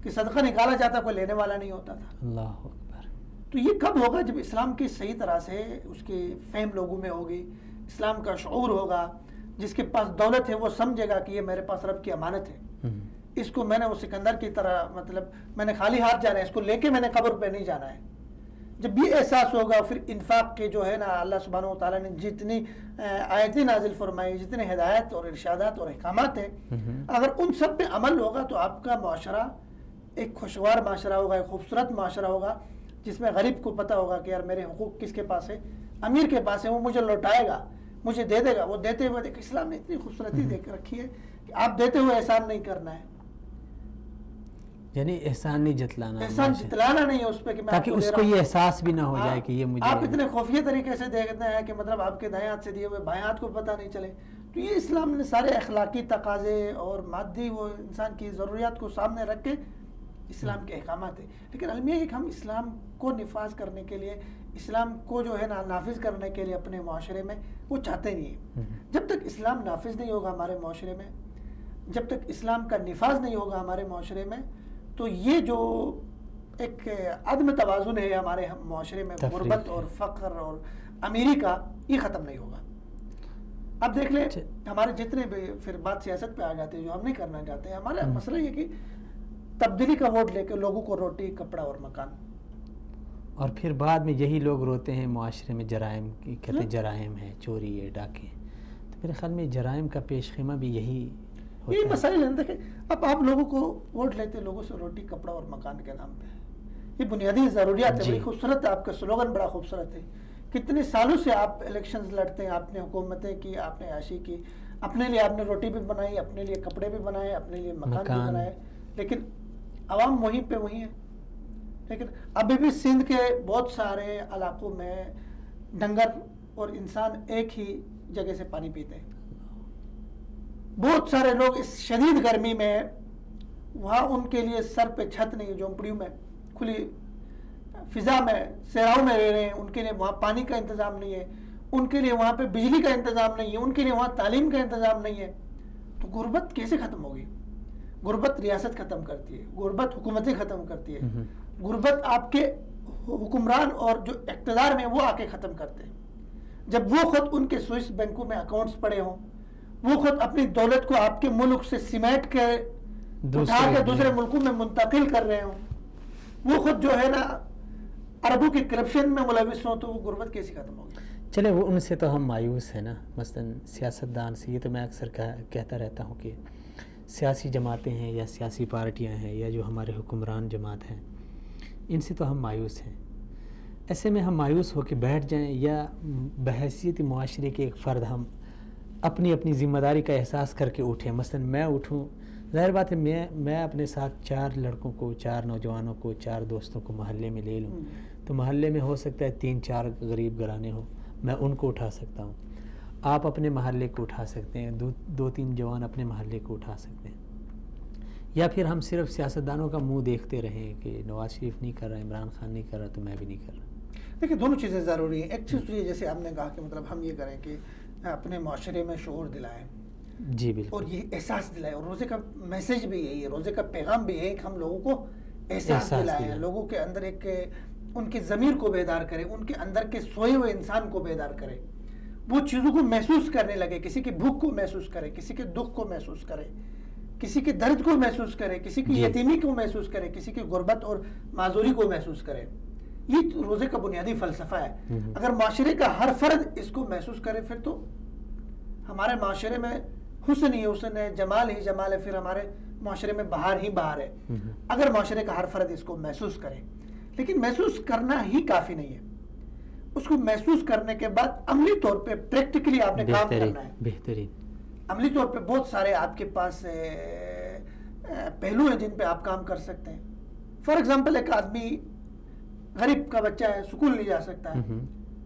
کہ صدقہ نکالا جاتا کوئی لینے والا نہیں ہوتا تھا۔ اللہ اکبر۔ تو یہ کب ہوگا؟ جب اسلام کی صحیح طرح سے اس کی فہم لوگوں میں ہوگی، اسلام کا شعور ہوگا، جس کے پاس دولت ہے وہ سمجھے گا کہ یہ میرے پاس رب کی امانت ہے، اس کو میں نے وہ سکندر کی طرح مطلب میں نے خالی ہاتھ جانا ہے، اس کو لے کے میں نے قبر پہ نہیں جانا ہے، جب یہ احساس ہوگا پھر انفاق کے جو ہے نا اللہ سبحانہ و تعالیٰ نے جتنی آیتیں نازل فرمائی، جتنے ہدایت اور ارشادات اور احکامات ہیں، اگر ان سب پہ عمل ہوگا تو آپ کا معاشرہ ایک خوشگوار معاشرہ ہوگا، ایک خوبصورت معاشرہ ہوگا، جس میں غریب کو پتہ ہوگا کہ یار میرے حقوق کس کے پاس ہے، امیر کے پاس ہے، وہ مجھے لوٹائے گا، مجھے دے دے گا۔ وہ دیتے ہوئے دیکھ، اسلام نے اتنی خوبصورتی دے کے رکھی ہے کہ آپ دیتے ہوئے احسان نہیں کرنا ہے، یعنی احسان نہیں جتلانا، احسان جتلانا نہیں ہے اس پہ کہ میں تاکہ اس کو یہ احساس بھی نہ ہو جائے کہ یہ مجھے، آپ اتنے خفیہ طریقے سے دیکھتے ہیں کہ مطلب آپ کے دائیں ہاتھ سے دیے ہوئے بائیں ہاتھ کو پتہ نہیں چلے۔ تو یہ اسلام نے سارے اخلاقی تقاضے اور مادی وہ انسان کی ضروریات کو سامنے رکھ کے اسلام کے احکامات ہیں، لیکن المیہ ایک ہم اسلام کو نفاذ کرنے کے لیے، اسلام کو جو ہے نا نافذ کرنے کے لیے اپنے معاشرے میں وہ چاہتے نہیں ہیں۔ جب تک اسلام نافذ نہیں ہوگا ہمارے معاشرے میں، جب تک اسلام کا نفاذ نہیں ہوگا ہمارے معاشرے میں، تو یہ جو ایک عدم توازن ہے ہمارے معاشرے میں، غربت اور فقر اور امیری کا، یہ ختم نہیں ہوگا۔ اب دیکھ لیں ہمارے جتنے بھی پھر بات سیاست پہ آ جاتے ہیں جو ہم نہیں کرنا چاہتے ہیں، ہمارا مسئلہ یہ کہ تبدیلی کا ووٹ لے کے لوگوں کو روٹی، کپڑا اور مکان، اور پھر بعد میں یہی لوگ روتے ہیں معاشرے میں جرائم کی، کہتے ہیں جرائم ہے، چوری ہے، ڈاکے ہیں۔ تو میرے خیال میں جرائم کا پیش خیمہ بھی یہی ہوتا ہے۔ یہی مسائل ہیں۔ دیکھیں اب آپ لوگوں کو ووٹ لیتے، لوگوں سے روٹی، کپڑا اور مکان کے نام پہ، یہ بنیادی ضروریات ہے۔ بڑی خوبصورت ہے، آپ کا سلوگن بڑا خوبصورت ہے۔ کتنے سالوں سے آپ الیکشنز لڑتے ہیں، آپ نے حکومتیں کی، آپ نے عیاشی کی، اپنے لیے آپ نے روٹی بھی بنائی، اپنے لیے کپڑے بھی بنائے، اپنے لیے مکان بھی بنائے، لیکن عوام وہیں پہ وہیں ہے۔ لیکن ابھی بھی سندھ کے بہت سارے علاقوں میں ڈنگر اور انسان ایک ہی جگہ سے پانی پیتے ہیں۔ بہت سارے لوگ اس شدید گرمی میں، وہاں ان کے لیے سر پہ چھت نہیں ہے، جھونپڑیوں میں، کھلی فضا میں، صحراؤں میں رہ رہے ہیں، ان کے لیے وہاں پانی کا انتظام نہیں ہے، ان کے لیے وہاں پہ بجلی کا انتظام نہیں ہے، ان کے لیے وہاں تعلیم کا انتظام نہیں ہے۔ تو غربت کیسے ختم ہوگی؟ غربت ریاست ختم کرتی ہے، غربت حکومتیں ختم کرتی ہے، غربت آپ کے حکمران اور جو اقتدار میں وہ آ کے ختم کرتے ہیں۔ جب وہ خود ان کے سوئس بینکوں میں اکاؤنٹس پڑے ہوں، وہ خود اپنی دولت کو آپ کے ملک سے سمیٹ کے اٹھا کے دوسرے ملکوں میں منتقل کر رہے ہوں، وہ خود جو ہے نا عربوں کی کرپشن میں ملوث ہوں، تو وہ غربت کیسے ختم ہوگی؟ چلے وہ ان سے تو ہم مایوس ہیں نا، مثلا سیاستدان سے، یہ تو میں اکثر کہتا رہتا ہوں کہ سیاسی جماعتیں ہیں یا سیاسی پارٹیاں ہیں یا جو ہمارے حکمران جماعت ہیں، ان سے تو ہم مایوس ہیں۔ ایسے میں ہم مایوس ہو کے بیٹھ جائیں یا بحیثیت معاشرے کے ایک فرد ہم اپنی اپنی ذمہ داری کا احساس کر کے اٹھیں؟ مثلا میں اٹھوں، ظاہر بات ہے میں اپنے ساتھ 4 لڑکوں کو، 4 نوجوانوں کو، 4 دوستوں کو محلے میں لے لوں، تو محلے میں ہو سکتا ہے 3-4 غریب گھرانے ہوں، میں ان کو اٹھا سکتا ہوں، آپ اپنے محلے کو اٹھا سکتے ہیں، 2-3 جوان اپنے محلے کو اٹھا سکتے ہیں، یا پھر ہم صرف سیاستدانوں کا منہ دیکھتے رہیں کہ نواز شریف نہیں کر رہا، عمران خان نہیں کر رہا، تو میں بھی نہیں کر رہا۔ دیکھیں دونوں چیزیں ضروری ہیں۔ ایک چیز تو یہ جیسے آپ نے کہا کہ مطلب ہم یہ کریں کہ اپنے معاشرے میں شعور دلائیں، جی بالکل، اور یہ احساس دلائیں، اور روزے کا میسج بھی یہی ہے، روزے کا پیغام بھی یہی ہے کہ ہم لوگوں کو احساس دلائیں، لوگوں کے اندر ایک ان کے ضمیر کو بیدار کریں، ان کے اندر کے سوئے ہوئے انسان کو بیدار کریں، وہ چیزوں کو محسوس کرنے لگے، کسی کی بھوک کو محسوس کرے، کسی کے دکھ کو محسوس کرے، کسی کے درد کو محسوس کرے، کسی کی یتیمی کو محسوس کرے، کسی کی غربت اور معذوری کو محسوس کرے۔ یہ روزے کا بنیادی فلسفہ ہے۔ اگر معاشرے کا ہر فرد اس کو محسوس کرے، پھر تو ہمارے معاشرے میں حسن ہی حسن ہے، جمال ہی جمال ہے، پھر ہمارے معاشرے میں بہار ہی بہار ہے، اگر معاشرے کا ہر فرد اس کو محسوس کرے۔ لیکن محسوس کرنا ہی کافی نہیں ہے، اس کو محسوس کرنے کے بعد عملی طور پہ پریکٹیکلی آپ نے کام کرنا ہے۔ بہترین عملی طور پہ بہت سارے آپ کے پاس پہلو ہیں جن پہ آپ کام کر سکتے ہیں۔ فار ایگزامپل ایک آدمی غریب کا بچہ ہے، سکول نہیں جا سکتا ہے،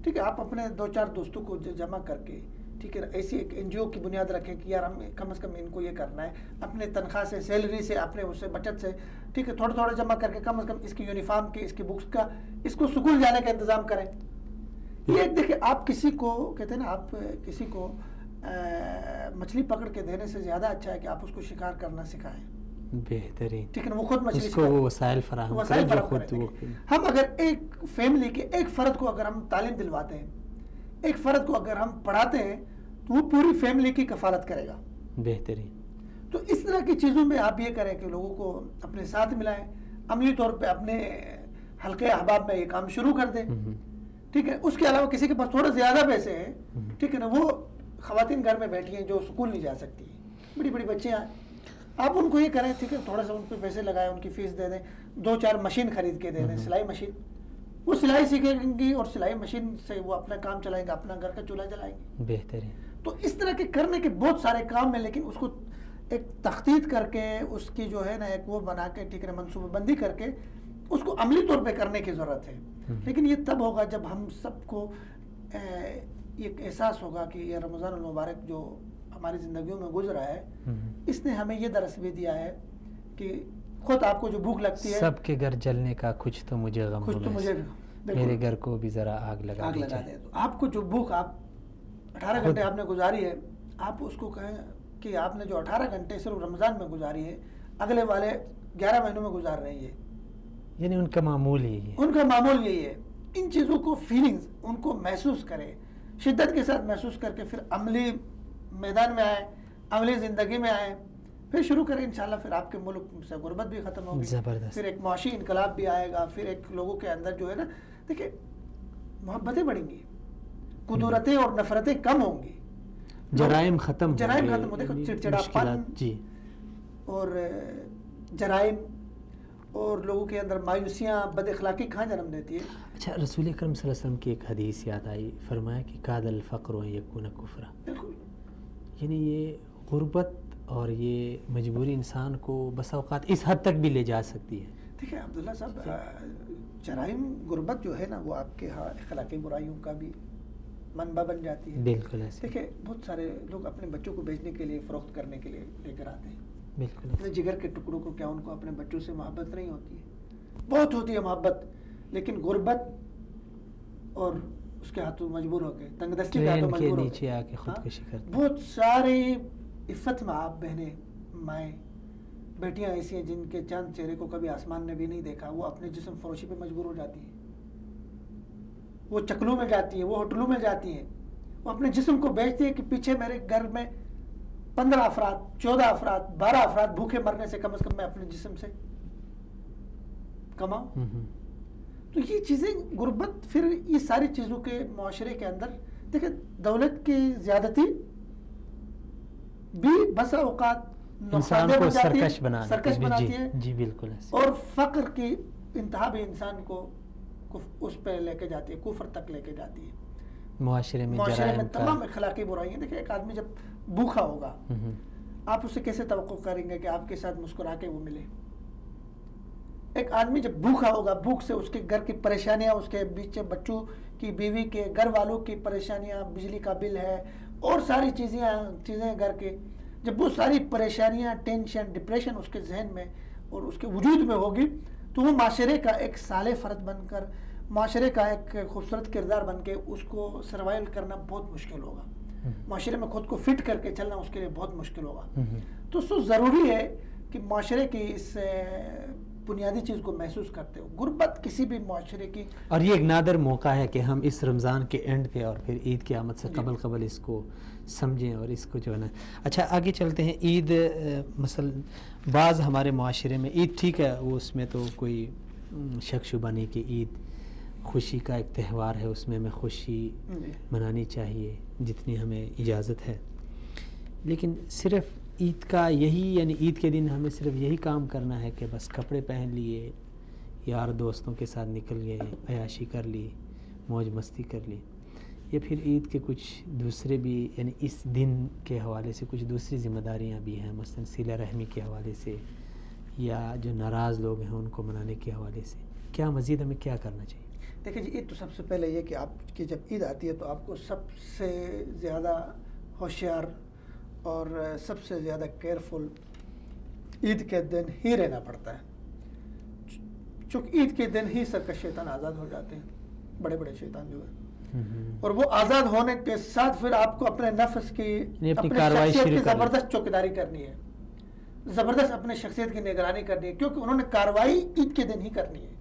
ٹھیک ہے، آپ اپنے 2-4 دوستوں کو جمع کر کے، ٹھیک ہے، ایسی ایک NGO کی بنیاد رکھیں کہ یار ہم کم از کم ان کو یہ کرنا ہے، اپنے تنخواہ سے، سیلری سے، اپنے اس سے بچت سے، ٹھیک ہے، تھوڑا تھوڑا جمع کر کے کم از کم اس کی یونیفارم کی، اس کی بکس کا، اس کو سکول جانے کا انتظام کریں۔ یہ ایک دیکھیں، آپ کسی کو کہتے ہیں نا، آپ کسی کو مچھلی پکڑ کے دینے سے زیادہ اچھا ہے کہ آپ اس کو شکار کرنا سکھائیں۔ بہترین، ٹھیک ہے، وہ خود مچھلی اس کو وہ وسائل فراہم کریں۔ ہم اگر ایک فیملی کے ایک فرد کو اگر ہم تعلیم دلواتے ہیں، ایک فرد کو اگر ہم پڑھاتے ہیں، تو وہ پوری فیملی کی کفالت کرے گا۔ بہترین۔ تو اس طرح کی چیزوں میں آپ یہ کریں کہ لوگوں کو اپنے ساتھ ملائیں، عملی طور پہ اپنے حلقے احباب میں یہ کام شروع کر دیں، ٹھیک ہے. اس کے علاوہ کسی کے پاس تھوڑا زیادہ پیسے ہیں، ٹھیک ہے نا، وہ خواتین گھر میں بیٹھی ہیں جو اسکول نہیں جا سکتی، بڑی بڑی بچیاں، آپ ان کو یہ کریں، ٹھیک ہے، تھوڑا سا ان پہ پیسے لگائیں، ان کی فیس دے دیں، 2-4 مشین خرید کے دے دیں، سلائی مشین، وہ سلائی سیکھیں گی اور سلائی مشین سے وہ اپنا کام چلائیں گے، اپنا گھر کا چولہا جلائیں گے. بہترین. تو اس طرح کے کرنے کے بہت سارے کام ہیں، لیکن اس کو ایک تخطیط کر کے، اس کی جو ہے نا ایک وہ بنا کے، ٹھیک ہے، منصوبہ بندی کر کے اس کو عملی طور پہ کرنے کی ضرورت ہے. لیکن یہ تب ہوگا جب ہم سب کو ایک احساس ہوگا کہ یہ رمضان المبارک جو ہماری زندگیوں میں گزرا ہے، اس نے ہمیں یہ درس بھی دیا ہے کہ خود آپ کو جو بھوک لگتی ہے، سب کے گھر جلنے کا کچھ تو مجھے غم ہو، میرے گھر کو بھی ذرا آگ لگا دے. تو آپ کو جو بھوک آپ 18 گھنٹے آپ نے گزاری ہے، آپ اس کو کہیں کہ آپ نے جو 18 گھنٹے صرف رمضان میں گزاری ہے، اگلے والے 11 مہینوں میں گزار رہی ہے. یعنی ان کا معمول یہی ہے، ان کا معمول یہی ہے. ان چیزوں کو فیلنگز ان کو محسوس کرے، شدت کے ساتھ محسوس کر کے پھر عملی میدان میں آئے، عملی زندگی میں آئے، پھر شروع کریں. انشاءاللہ پھر آپ کے ملک سے غربت بھی ختم ہوگی، پھر ایک معاشی انقلاب بھی آئے گا، پھر ایک لوگوں کے اندر جو ہے نا، دیکھیں محبتیں بڑھیں گی، قدرتیں اور نفرتیں کم ہوں گی، جرائم ختم ہو. دیکھو چڑچڑاپن اور جرائم اور لوگوں کے اندر مایوسیاں، بد اخلاقی کہاں جنم دیتی ہے. اچھا، رسول اکرم صلی اللہ علیہ وسلم کی ایک حدیث یاد آئی، فرمایا کہ کاد الفقر و یکون کفرا. بالکل. یعنی یہ غربت اور یہ مجبوری انسان کو بس اوقات اس حد تک بھی لے جا سکتی ہے. دیکھیں عبداللہ صاحب، جرائم، غربت جو ہے نا، وہ آپ کے ہاں اخلاقی برائیوں کا بھی منبع بن جاتی ہے. بالکل ایسے. دیکھیں بہت سارے لوگ اپنے بچوں کو بیچنے کے لیے، فروخت کرنے کے لیے لے کر آتے ہیں. بالکل. اپنے جگر کے ٹکڑوں کو، کیا ان کو اپنے بچوں سے محبت نہیں ہوتی ہے؟ بہت ہوتی ہے محبت، لیکن غربت اور اس کے ہاتھوں مجبور ہو کے، تنگ دستی کے ہاتھوں مجبور ہو کے آ کے خودکشی کرتے. بہت ساری عفت میں آپ بہنیں، مائیں، بیٹیاں ایسی ہیں جن کے چاند چہرے کو کبھی آسمان نے بھی نہیں دیکھا، وہ اپنے جسم فروشی پہ مجبور ہو جاتی ہیں. وہ چکلوں میں جاتی ہیں، وہ ہوٹلوں میں جاتی ہیں، وہ اپنے جسم کو بیچتی ہیں کہ پیچھے میرے گھر میں 15 افراد، 14 افراد، 12 افراد بھوکے مرنے سے کم از کم میں اپنے جسم سے کماؤں. تو یہ چیزیں، غربت، پھر یہ ساری چیزوں کے معاشرے کے اندر دیکھیں، دولت کی زیادتی بھی بسا اوقات انسان کو سرکش بناتی ہے. جی بالکل. اور فقر کی انتہا بھی انسان کو اس پہ لے کے جاتی ہے، کفر تک لے کے جاتی ہے. معاشرے میں تمام اخلاقی برائیاں. دیکھیں ایک آدمی جب بھوکا ہوگا، آپ اسے کیسے توقع کریں گے کہ آپ کے ساتھ مسکرا کے وہ ملے؟ ایک آدمی جب بھوکا ہوگا، بھوک سے اس کے گھر کی پریشانیاں، اس کے بیچ بچوں کی، بیوی کے، گھر والوں کی پریشانیاں، بجلی کا بل ہے اور ساری چیزیں گھر کے، جب وہ ساری پریشانیاں، ٹینشن، ڈپریشن اس کے ذہن میں اور اس کے وجود میں ہوگی، تو وہ معاشرے کا ایک صالح فرد بن کر، معاشرے کا ایک خوبصورت کردار بن کے اس کو سروائیو کرنا بہت مشکل ہوگا. معاشرے میں خود کو فٹ کر کے چلنا اس کے لیے بہت مشکل ہوگا. تو اس کو ضروری ہے کہ معاشرے کی اس بنیادی چیز کو محسوس کرتے ہو. غربت کسی بھی معاشرے کی، اور یہ ایک نادر موقع ہے کہ ہم اس رمضان کے اینڈ پہ اور پھر عید کی آمد سے قبل اس کو سمجھیں اور اس کو جو ہے نا. اچھا آگے چلتے ہیں. عید مثلا بعض ہمارے معاشرے میں عید ٹھیک ہے، وہ اس میں تو کوئی شک شبہ نہیں کہ عید خوشی کا ایک تہوار ہے، اس میں ہمیں خوشی منانی چاہیے جتنی ہمیں اجازت ہے. لیکن صرف عید کا یہی، یعنی عید کے دن ہمیں صرف یہی کام کرنا ہے کہ بس کپڑے پہن لیے، یار دوستوں کے ساتھ نکل گئے، عیاشی کر لی، موج مستی کر لی، یا پھر عید کے کچھ دوسرے بھی، یعنی اس دن کے حوالے سے کچھ دوسری ذمہ داریاں بھی ہیں، مثلا صلہ رحمی کے حوالے سے، یا جو ناراض لوگ ہیں ان کو منانے کے حوالے سے، کیا مزید ہمیں کیا کرنا چاہیے؟ دیکھیں جی، عید تو سب سے پہلے یہ کہ آپ کی جب عید آتی ہے تو آپ کو سب سے زیادہ ہوشیار اور سب سے زیادہ کیئرفل عید کے دن ہی رہنا پڑتا ہے. چونکہ عید کے دن ہی سرکش شیطان آزاد ہو جاتے ہیں، بڑے بڑے شیطان جو ہیں، اور وہ آزاد ہونے کے ساتھ پھر آپ کو اپنے نفس کی، اپنی شخصیت کی زبردست چوکیداری کرنی ہے، زبردست اپنے شخصیت کی نگرانی کرنی ہے، کیونکہ انہوں نے کارروائی عید کے دن ہی کرنی ہے.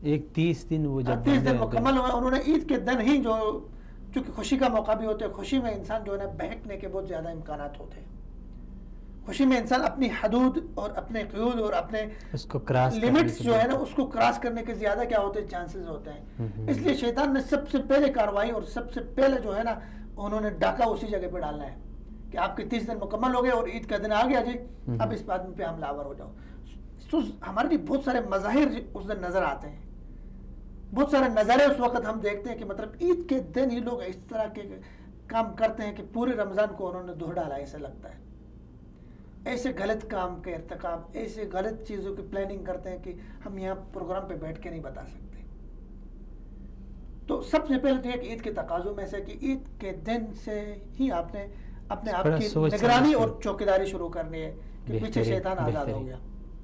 ایک 30 دن وہ جب 30 دن مکمل ہوئے، انہوں نے عید کے دن ہی، جو چونکہ خوشی کا موقع بھی ہوتا ہے، خوشی میں انسان جو ہے نا بہکنے کے بہت زیادہ امکانات ہوتے ہیں. خوشی میں انسان اپنی حدود اور اپنے قیود اور اپنے لیمٹس جو ہے نا اس کو کراس کرنے کے زیادہ کیا ہوتے ہیں چانسز ہوتے ہیں. اس لیے شیطان نے سب سے پہلے کاروائی اور سب سے پہلے جو ہے نا انہوں نے ڈاکہ اسی جگہ پہ ڈالنا ہے کہ آپ کے 30 دن مکمل ہو گئے اور عید کا دن آ گیا جی اب اس بات پہ حملہ آور ہو جاؤ. تو ہمارے لیے بہت سارے مظاہر اس دن نظر آتے ہیں, بہت سارے نظارے اس وقت ہم دیکھتے ہیں کہ مطلب عید کے دن ہی لوگ اس طرح کے کام کرتے ہیں کہ پورے رمضان کو انہوں نے دھو ڈالا ایسا لگتا ہے. ایسے غلط کام کے ارتکاب, ایسے غلط چیزوں کی پلاننگ کرتے ہیں کہ ہم یہاں پروگرام پہ بیٹھ کے نہیں بتا سکتے. تو سب سے پہلے تو یہ کہ عید کے تقاضوں میں سے کہ عید کے دن سے ہی آپ نے اپنے آپ کی نگرانی اور چوکیداری شروع کرنی ہے کہ پیچھے شیطان آزاد ہو گیا.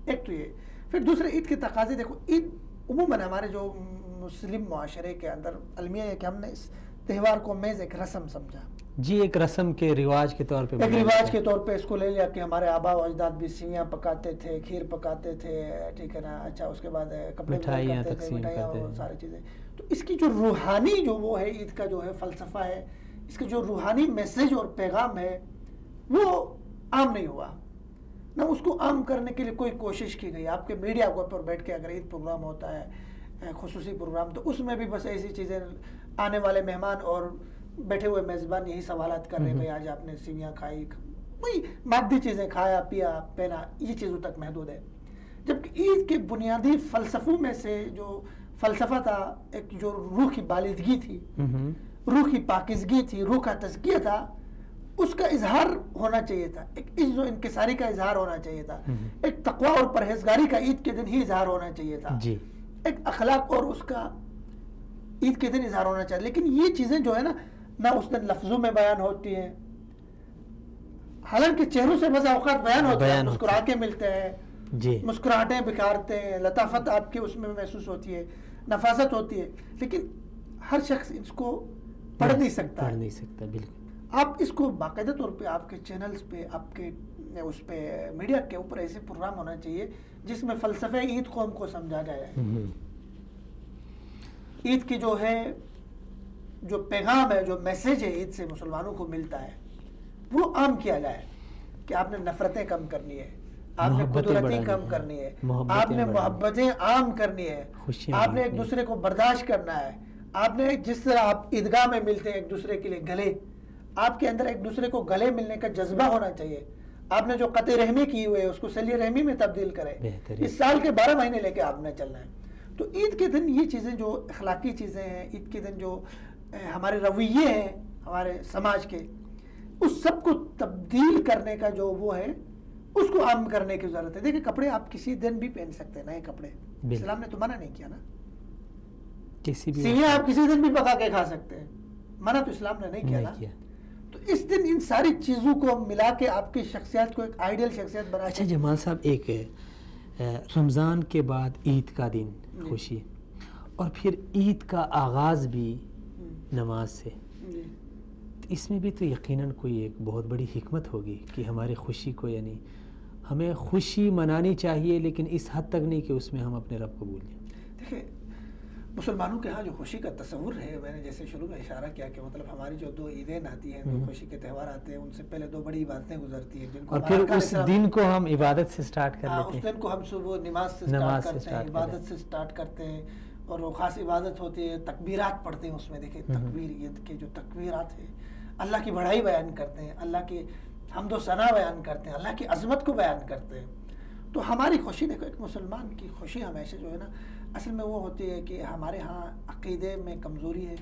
ایک تو یہ. پھر دوسرے عید کے تقاضے دیکھو, عید عموماً ہمارے جو مسلم معاشرے کے اندر المیہ ہے کہ ہم نے اس تہوار کو محض ایک رسم سمجھا جی, ایک رسم کے رواج کے طور پہ, ایک رواج کے طور پہ اس کو لے لیا کہ ہمارے آبا و اجداد بھی سیویاں پکاتے تھے, کھیر پکاتے تھے, ٹھیک ہے نا, اچھا اس کے بعد کپڑے کرتے تھے, مٹھائیاں اور ساری چیزیں. تو اس کی جو روحانی جو وہ ہے عید کا جو ہے فلسفہ ہے, اس کا جو روحانی میسج اور پیغام ہے وہ عام نہیں ہوا, نہ اس کو عام کرنے کے لیے کوئی کوشش کی گئی. آپ کے میڈیا کے اوپر بیٹھ کے اگر عید پروگرام ہوتا ہے خصوصی پروگرام تو اس میں بھی بس ایسی چیزیں, آنے والے مہمان اور بیٹھے ہوئے میزبان یہی سوالات کر رہے ہیں, بھائی آج آپ نے سیویاں کھائی, وہی مادی چیزیں, کھایا پیا پہنا, یہ چیزوں تک محدود ہے. جبکہ عید کے بنیادی فلسفوں میں سے جو فلسفہ تھا, ایک جو روح کی بالیدگی تھی, روح کی پاکیزگی تھی, روح کا تزکیہ تھا, اس کا اظہار ہونا چاہیے تھا. ایک عز و انکساری کا اظہار ہونا چاہیے تھا, ایک تقوی اور پرہیزگاری کا عید کے دن ہی اظہار ہونا چاہیے تھا, ایک اخلاق اور اس کا عید کے دن اظہار ہونا چاہیے. لیکن یہ چیزیں جو ہے نا نہ اس دن لفظوں میں بیان ہوتی ہیں, حالانکہ چہروں سے بعض اوقات بیان ہوتے ہیں, مسکرا کے ملتے ہیں, مسکراہٹیں بکھارتے ہیں, لطافت آپ کے اس میں محسوس ہوتی ہے, نفاست ہوتی ہے, لیکن ہر شخص اس کو پڑھ نہیں سکتا. بالکل. آپ اس کو باقاعدہ طور پہ آپ کے چینلز پہ, آپ کے اس پہ میڈیا کے اوپر ایسے پروگرام ہونا چاہیے جس میں فلسفہ عید قوم کو سمجھا جائے. عید کی جو ہے جو پیغام ہے, جو میسیج ہے عید سے مسلمانوں کو ملتا ہے وہ عام کیا جائے کہ آپ نے نفرتیں کم کرنی ہے, آپ نے قدرتی کم کرنی ہے, آپ نے محبتیں عام کرنی ہے, آپ نے ایک دوسرے کو برداشت کرنا ہے, آپ نے جس طرح آپ عیدگاہ میں ملتے ہیں ایک دوسرے کے لیے گلے, آپ کے اندر ایک دوسرے کو گلے ملنے کا جذبہ ہونا چاہیے. آپ نے جو قطع رحمی کی ہوئے اس کو صلہ رحمی میں تبدیل کرے. اس سال کے 12 مہینے لے کے آپ نے چلنا ہے. تو عید کے دن یہ چیزیں جو اخلاقی چیزیں ہیں, عید کے دن جو ہمارے رویے ہیں ہمارے سماج کے, اس سب کو تبدیل کرنے کا جو وہ ہے اس کو عام کرنے کی ضرورت ہے. دیکھیں کپڑے آپ کسی دن بھی پہن سکتے ہیں, نئے کپڑے, اسلام نے تو منع نہیں کیا نا. سیویاں آپ کسی دن بھی پکا کے کھا سکتے ہیں, منع تو اسلام نے نہیں کیا نا. تو اس دن ان ساری چیزوں کو ملا کے آپ کی شخصیت کو ایک آئیڈیل شخصیت بنا. اچھا جمال صاحب, ایک رمضان کے بعد عید کا دن خوشی, اور پھر عید کا آغاز بھی نماز سے, اس میں بھی تو یقیناً کوئی ایک بہت بڑی حکمت ہوگی کہ ہماری خوشی کو, یعنی ہمیں خوشی منانی چاہیے لیکن اس حد تک نہیں کہ اس میں ہم اپنے رب کو بھول جائیں. دیکھیں مسلمانوں کے ہاں جو خوشی کا تصور ہے, میں نے جیسے شروع میں اشارہ کیا کہ مطلب ہماری جو 2 عیدیں آتی ہیں, 2 خوشی کے تہوار آتے ہیں, ان سے پہلے 2 بڑی عبادتیں گزرتی ہیں جن کو, اور پھر اس دن کو ہم عبادت سے سٹارٹ کر لیتے ہیں. اس دن کو ہم صبح نماز سے سٹارٹ کرتے ہیں, عبادت سے سٹارٹ کرتے ہیں, اور وہ خاص عبادت ہوتی ہے, تکبیرات پڑھتے ہیں اس میں. دیکھیں تکبیر, عید کے جو تکبیرات ہیں اللہ کی بڑائی بیان کرتے ہیں, اللہ کی حمد و ثنا بیان کرتے ہیں, اللہ کی عظمت کو بیان کرتے ہیں. تو ہماری خوشی دیکھو, ایک مسلمان کی خوشی ہمیشہ جو ہے نا اصل میں وہ ہوتی ہے کہ ہمارے ہاں عقیدے میں کمزوری ہے,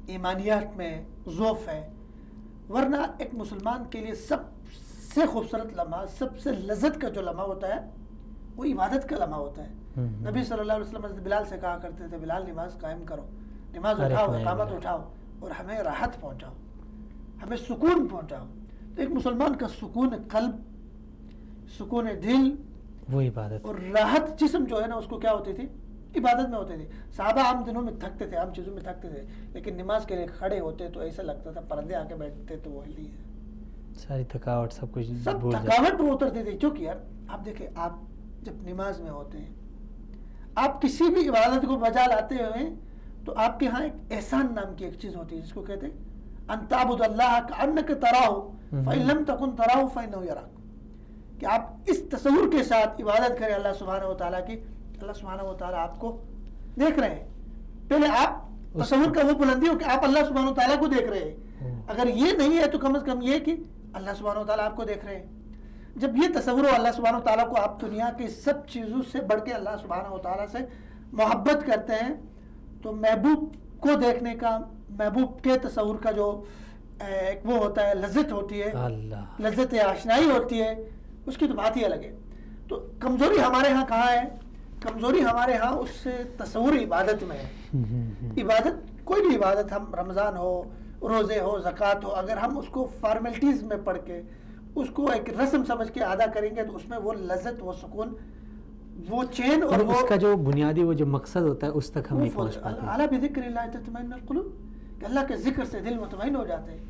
ایمانیات میں ضعف ہے, ورنہ ایک مسلمان کے لیے سب سے خوبصورت لمحہ, سب سے لذت کا جو لمحہ ہوتا ہے وہ عبادت کا لمحہ ہوتا ہے. نبی صلی اللہ علیہ وسلم بلال سے کہا کرتے تھے, بلال نماز قائم کرو, نماز اٹھاؤ, اقامت اٹھاؤ, اور ہمیں راحت پہنچاؤ, ہمیں سکون پہنچاؤ. تو ایک مسلمان کا سکون قلب, سکون دل, وہ عبادت, اور راحت جسم جو ہے نا اس کو کیا ہوتی تھی, عبادت میں ہوتے تھے. صحابہ عام دنوں میں تھکتے تھے, عام چیزوں میں تھکتے تھے, لیکن نماز کے لیے کھڑے ہوتے تو ایسا لگتا تھا پرندے آ کے بیٹھتے تو وہ ہلی ہے, ساری تھکاوٹ سب کچھ تھکاوٹ وہ اترتی تھی. کیونکہ یار آپ دیکھیں, آپ جب نماز میں ہوتے ہیں, آپ کسی بھی عبادت کو بجا لاتے ہوئے تو آپ کے ہاں ایک احسان نام کی ایک چیز ہوتی ہے جس کو کہتے ہیں ان تعبد اللہ کأنک تراہ فإن لم تکن تراہ فإنہ یراک. کہ آپ اس تصور کے ساتھ عبادت کریں اللہ سبحانہ و تعالیٰ کی، اللہ سبحانہ و تعالیٰ آپ کو دیکھ رہے ہیں. پہلے آپ تصور کا وہ بلندی ہو کہ آپ اللہ سبحانہ و تعالیٰ کو دیکھ رہے ہیں. اگر یہ نہیں ہے تو کم از کم یہ کہ اللہ سبحانہ و تعالیٰ آپ کو دیکھ رہے ہیں. جب یہ تصور ہو اللہ سبحانہ و تعالیٰ کو، آپ دنیا کی سب چیزوں سے بڑھ کے اللہ سبحانہ و تعالیٰ سے محبت کرتے ہیں، تو محبوب کو دیکھنے کا، محبوب کے تصور کا جو ایک وہ ہوتا ہے، لذت ہوتی ہے، لذت آشنائی ہوتی ہے، اس کی تو بات ہی الگ ہے. تو کمزوری ہمارے ہاں کہاں ہے؟ کمزوری ہمارے ہاں اس تصور عبادت میں ہے. عبادت، کوئی بھی عبادت، ہم رمضان ہو، روزے ہو، زکوٰۃ ہو، اگر ہم اس کو فارمیلٹیز میں پڑھ کے اس کو ایک رسم سمجھ کے ادا کریں گے تو اس میں وہ لذت، وہ سکون، وہ چین اور اس کا جو بنیادی وہ جو مقصد ہوتا ہے اس تک ہم نہیں پہنچ پاتے. اعلیٰ بذکر اللہ تطمئن القلوب، کہ اللہ کے ذکر سے دل مطمئن ہو جاتے ہیں.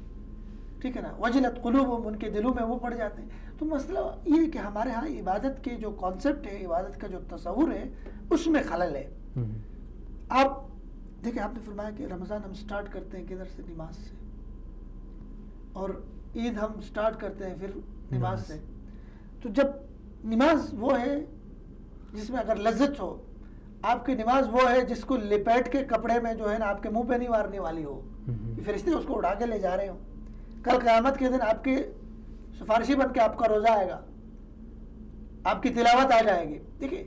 ٹھیک ہے نا، وجلت قلوبہم، ان کے دلوں میں وہ پڑ جاتے ہیں. تو مسئلہ یہ ہے کہ ہمارے ہاں عبادت کے جو کانسیپٹ ہے، عبادت کا جو تصور ہے، اس میں خلل ہے. آپ دیکھیں، آپ نے فرمایا کہ رمضان ہم سٹارٹ کرتے ہیں کدھر سے؟ نماز سے. اور عید ہم سٹارٹ کرتے ہیں پھر نماز سے. تو جب نماز وہ ہے جس میں اگر لذت ہو، آپ کی نماز وہ ہے جس کو لپیٹ کے کپڑے میں جو ہے نا آپ کے منہ پہ نہیں مارنے والی ہو، فرشتے اس کو اڑا کے لے جا رہے ہو. کل قیامت کے دن آپ کے سفارشی بن کے آپ کا روزہ آئے گا، آپ کی تلاوت آ جائے گی. دیکھیے،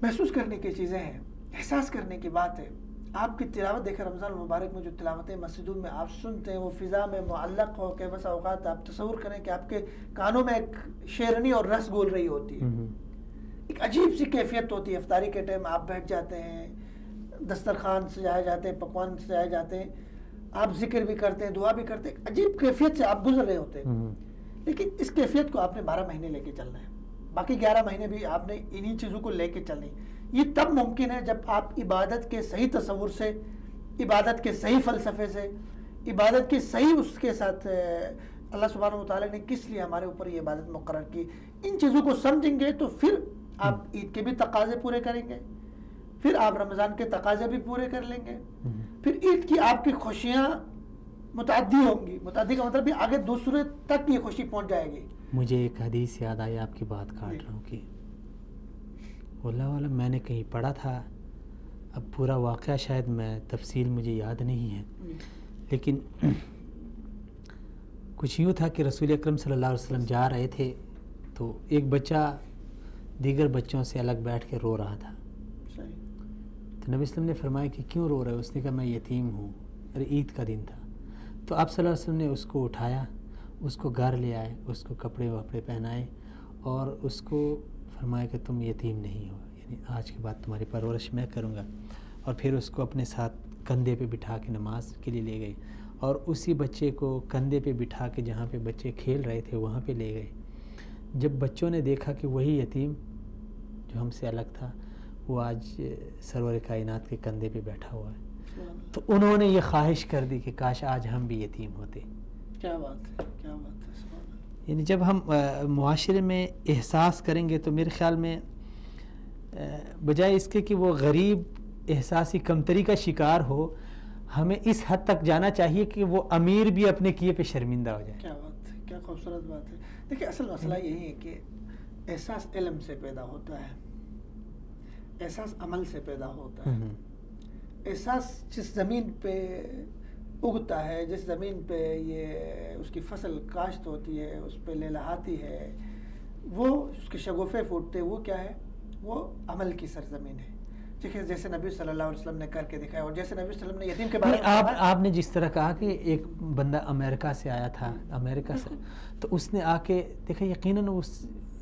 محسوس کرنے کی چیزیں ہیں، احساس کرنے کی بات ہے. آپ کی تلاوت دیکھیں، رمضان المبارک میں جو تلاوتیں مسجدوں میں آپ سنتے ہیں، وہ فضا میں معلق ہو کے بس اوقات آپ تصور کریں کہ آپ کے کانوں میں ایک شیرنی اور رس گول رہی ہوتی ہے. ایک عجیب سی کیفیت ہوتی ہے. افطاری کے ٹائم آپ بیٹھ جاتے ہیں، دسترخوان سجائے جاتے ہیں، پکوان سجائے جاتے ہیں، آپ ذکر بھی کرتے ہیں، دعا بھی کرتے ہیں. عجیب کیفیت سے آپ گزر رہے ہوتے ہیں. لیکن اس کیفیت کو آپ نے 12 مہینے لے کے چلنا ہے. باقی 11 مہینے بھی آپ نے انہی چیزوں کو لے کے چلنی. یہ تب ممکن ہے جب آپ عبادت کے صحیح تصور سے، عبادت کے صحیح فلسفے سے، عبادت کے صحیح اس کے ساتھ اللہ سبحانہ و تعالیٰ نے کس لیے ہمارے اوپر یہ عبادت مقرر کی، ان چیزوں کو سمجھیں گے تو پھر آپ عید کے بھی تقاضے پورے کریں گے، پھر آپ رمضان کے تقاضے بھی پورے کر لیں گے، پھر عید کی آپ کی خوشیاں متعدی ہوں گی. متعدی کا مطلب بھی آگے دوسرے تک یہ خوشی پہنچ جائے گی. مجھے ایک حدیث یاد آئی، آپ کی بات کاٹ رہا ہوں کہ اللہ عالم میں نے کہیں پڑھا تھا، اب پورا واقعہ شاید میں تفصیل مجھے یاد نہیں ہے، لیکن کچھ یوں تھا کہ رسول اکرم صلی اللہ علیہ وسلم جا رہے تھے تو ایک بچہ دیگر بچوں سے الگ بیٹھ کے رو رہا تھا. تو نبی وسلم نے فرمایا کہ کیوں رو رہے ہو؟ اس نے کہا میں یتیم ہوں. ارے عید کا دن تھا. تو آپ صلی اللہ علیہ وسلم نے اس کو اٹھایا، اس کو گھر لے آئے، اس کو کپڑے وپڑے پہنائے اور اس کو فرمایا کہ تم یتیم نہیں ہو، یعنی آج کے بعد تمہاری پرورش میں کروں گا. اور پھر اس کو اپنے ساتھ کندھے پہ بٹھا کے نماز کے لیے لے گئے اور اسی بچے کو کندھے پہ بٹھا کے جہاں پہ بچے کھیل رہے تھے وہاں پہ لے گئے. جب بچوں نے دیکھا کہ وہی یتیم جو ہم سے الگ تھا وہ آج سرور کائنات کے کندھے پہ بیٹھا ہوا ہے، تو انہوں نے یہ خواہش کر دی کہ کاش آج ہم بھی یتیم ہوتے. کیا بات ہے، کیا بات ہے. یعنی جب ہم معاشرے میں احساس کریں گے تو میرے خیال میں بجائے اس کے کہ وہ غریب احساسی کمتری کا شکار ہو، ہمیں اس حد تک جانا چاہیے کہ وہ امیر بھی اپنے کیے پہ شرمندہ ہو جائے. کیا بات ہے، کیا خوبصورت بات ہے. دیکھیں، اصل مسئلہ یہی ہے کہ احساس علم سے پیدا ہوتا ہے، احساس عمل سے پیدا ہوتا ہے. احساس جس زمین پہ اگتا ہے، جس زمین پہ یہ اس کی فصل کاشت ہوتی ہے، اس پہ لہلہاتی ہے، وہ اس کے شگوفے پھوٹتے، وہ کیا ہے؟ وہ عمل کی سرزمین ہے. دیکھیں، جیسے نبی صلی اللہ علیہ وسلم نے کر کے دکھایا، اور جیسے نبی صلی اللہ علیہ وسلم نے یتیم کے بارے میں آپ نے جس طرح کہا کہ ایک بندہ امریکہ سے آیا تھا، امریکہ سے، تو اس نے آ کے دیکھا، یقیناً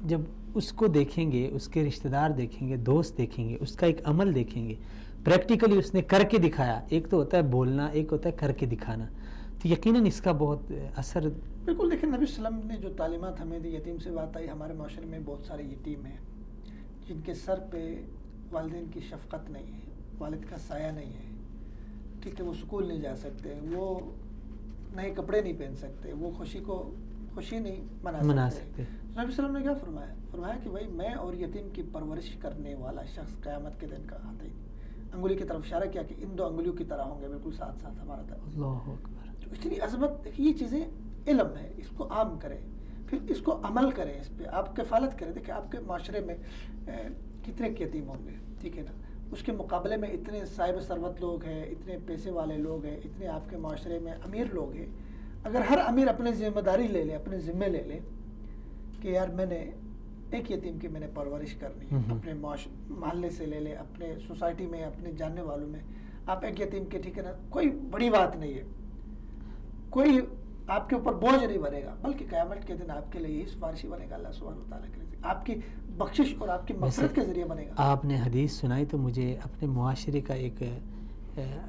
جب اس کو دیکھیں گے، اس کے رشتہ دار دیکھیں گے، دوست دیکھیں گے، اس کا ایک عمل دیکھیں گے، پریکٹیکلی اس نے کر کے دکھایا. ایک تو ہوتا ہے بولنا، ایک ہوتا ہے کر کے دکھانا، تو یقیناً اس کا بہت اثر. بالکل. دیکھیں، نبی صلی اللہ علیہ وسلم نے جو تعلیمات ہمیں دی، یتیم سے بات آئی، ہمارے معاشرے میں بہت سارے یتیم ہیں جن کے سر پہ والدین کی شفقت نہیں ہے، والد کا سایہ نہیں ہے. ٹھیک ہے، وہ اسکول نہیں جا سکتے، وہ نئے کپڑے نہیں پہن سکتے، وہ خوشی نہیں منا سکتے. نبی صلی اللہ علیہ وسلم نے کیا فرمایا کہ بھائی میں اور یتیم کی پرورش کرنے والا شخص قیامت کے دن کا ہاتھ انگلی کی طرف اشارہ کیا کہ ان دو انگلیوں کی طرح ہوں گے، بالکل ساتھ ساتھ ہمارا. اللہ اکبر. تو اتنی عظمت. یہ چیزیں علم ہے، اس کو عام کرے. پھر اس کو عمل کریں، اس پہ آپ کفالت کریں. دیکھیں آپ کے معاشرے میں کتنے یتیم ہوں گے، ٹھیک ہے نا، اس کے مقابلے میں اتنے صاحب ثروت لوگ ہیں، اتنے پیسے والے لوگ ہیں، اتنے آپ کے معاشرے میں امیر لوگ ہیں. اگر ہر امیر اپنے ذمہ داری لے لے، اپنے ذمے لے لے کہ یار میں نے ایک یتیم کی میں نے پرورش کرنی ہے، اپنے محلے سے لے لے، اپنے سوسائٹی میں، اپنے جاننے والوں میں آپ ایک یتیم کے، ٹھیک ہے نا، کوئی بڑی بات نہیں ہے، کوئی آپ کے اوپر بوجھ نہیں بنے گا، بلکہ قیامت کے دن آپ کے لیے یہی سفارشی بنے گا اللہ سبحانہ وتعالیٰ کے لیے، آپ کی بخشش اور آپ کی مغفرت کے ذریعے بنے گا. آپ نے حدیث سنائی تو مجھے اپنے معاشرے کا ایک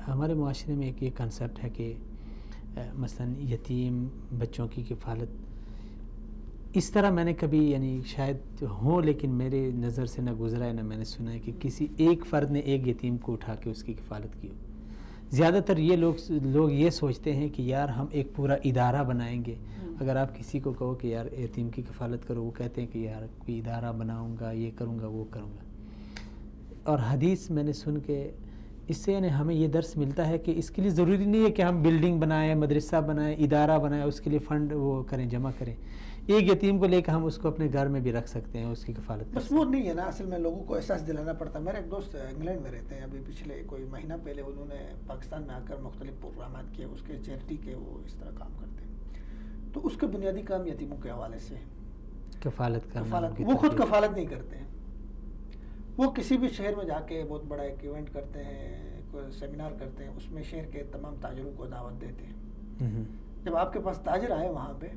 ہمارے معاشرے میں ایک یہ کنسیپٹ ہے کہ مثلا یتیم بچوں کی کفالت اس طرح میں نے کبھی یعنی شاید ہوں لیکن میرے نظر سے نہ گزرا ہے نہ میں نے سنا ہے کہ کسی ایک فرد نے ایک یتیم کو اٹھا کے اس کی کفالت کی ہو. زیادہ تر یہ لوگ یہ سوچتے ہیں کہ یار ہم ایک پورا ادارہ بنائیں گے. اگر آپ کسی کو کہو کہ یار یتیم کی کفالت کرو، وہ کہتے ہیں کہ یار کوئی ادارہ بناؤں گا، یہ کروں گا، وہ کروں گا. اور حدیث میں نے سن کے اس سے یعنی ہمیں یہ درس ملتا ہے کہ اس کے لیے ضروری نہیں ہے کہ ہم بلڈنگ بنائیں، مدرسہ بنائیں، ادارہ بنائیں، اس کے لیے فنڈ وہ کریں، جمع کریں. ایک یتیم کو لے کے ہم اس کو اپنے گھر میں بھی رکھ سکتے ہیں، اس کی کفالت. بس وہ نہیں ہے نا، اصل میں لوگوں کو احساس دلانا پڑتا ہے. میرے ایک دوست انگلینڈ میں رہتے ہیں، ابھی پچھلے کوئی مہینہ پہلے انہوں نے پاکستان میں آ کر مختلف پروگرامات کیے، اس کے چیریٹی کے وہ اس طرح کام کرتے ہیں. تو اس کا بنیادی کام یتیموں کے حوالے سے کفالت کرنا. وہ خود کفالت نہیں کرتے ہیں، وہ کسی بھی شہر میں جا کے بہت بڑا ایک ایونٹ کرتے ہیں، کوئی سیمینار کرتے ہیں، اس میں شہر کے تمام تاجروں کو دعوت دیتے ہیں. جب آپ کے پاس تاجر آئے وہاں پہ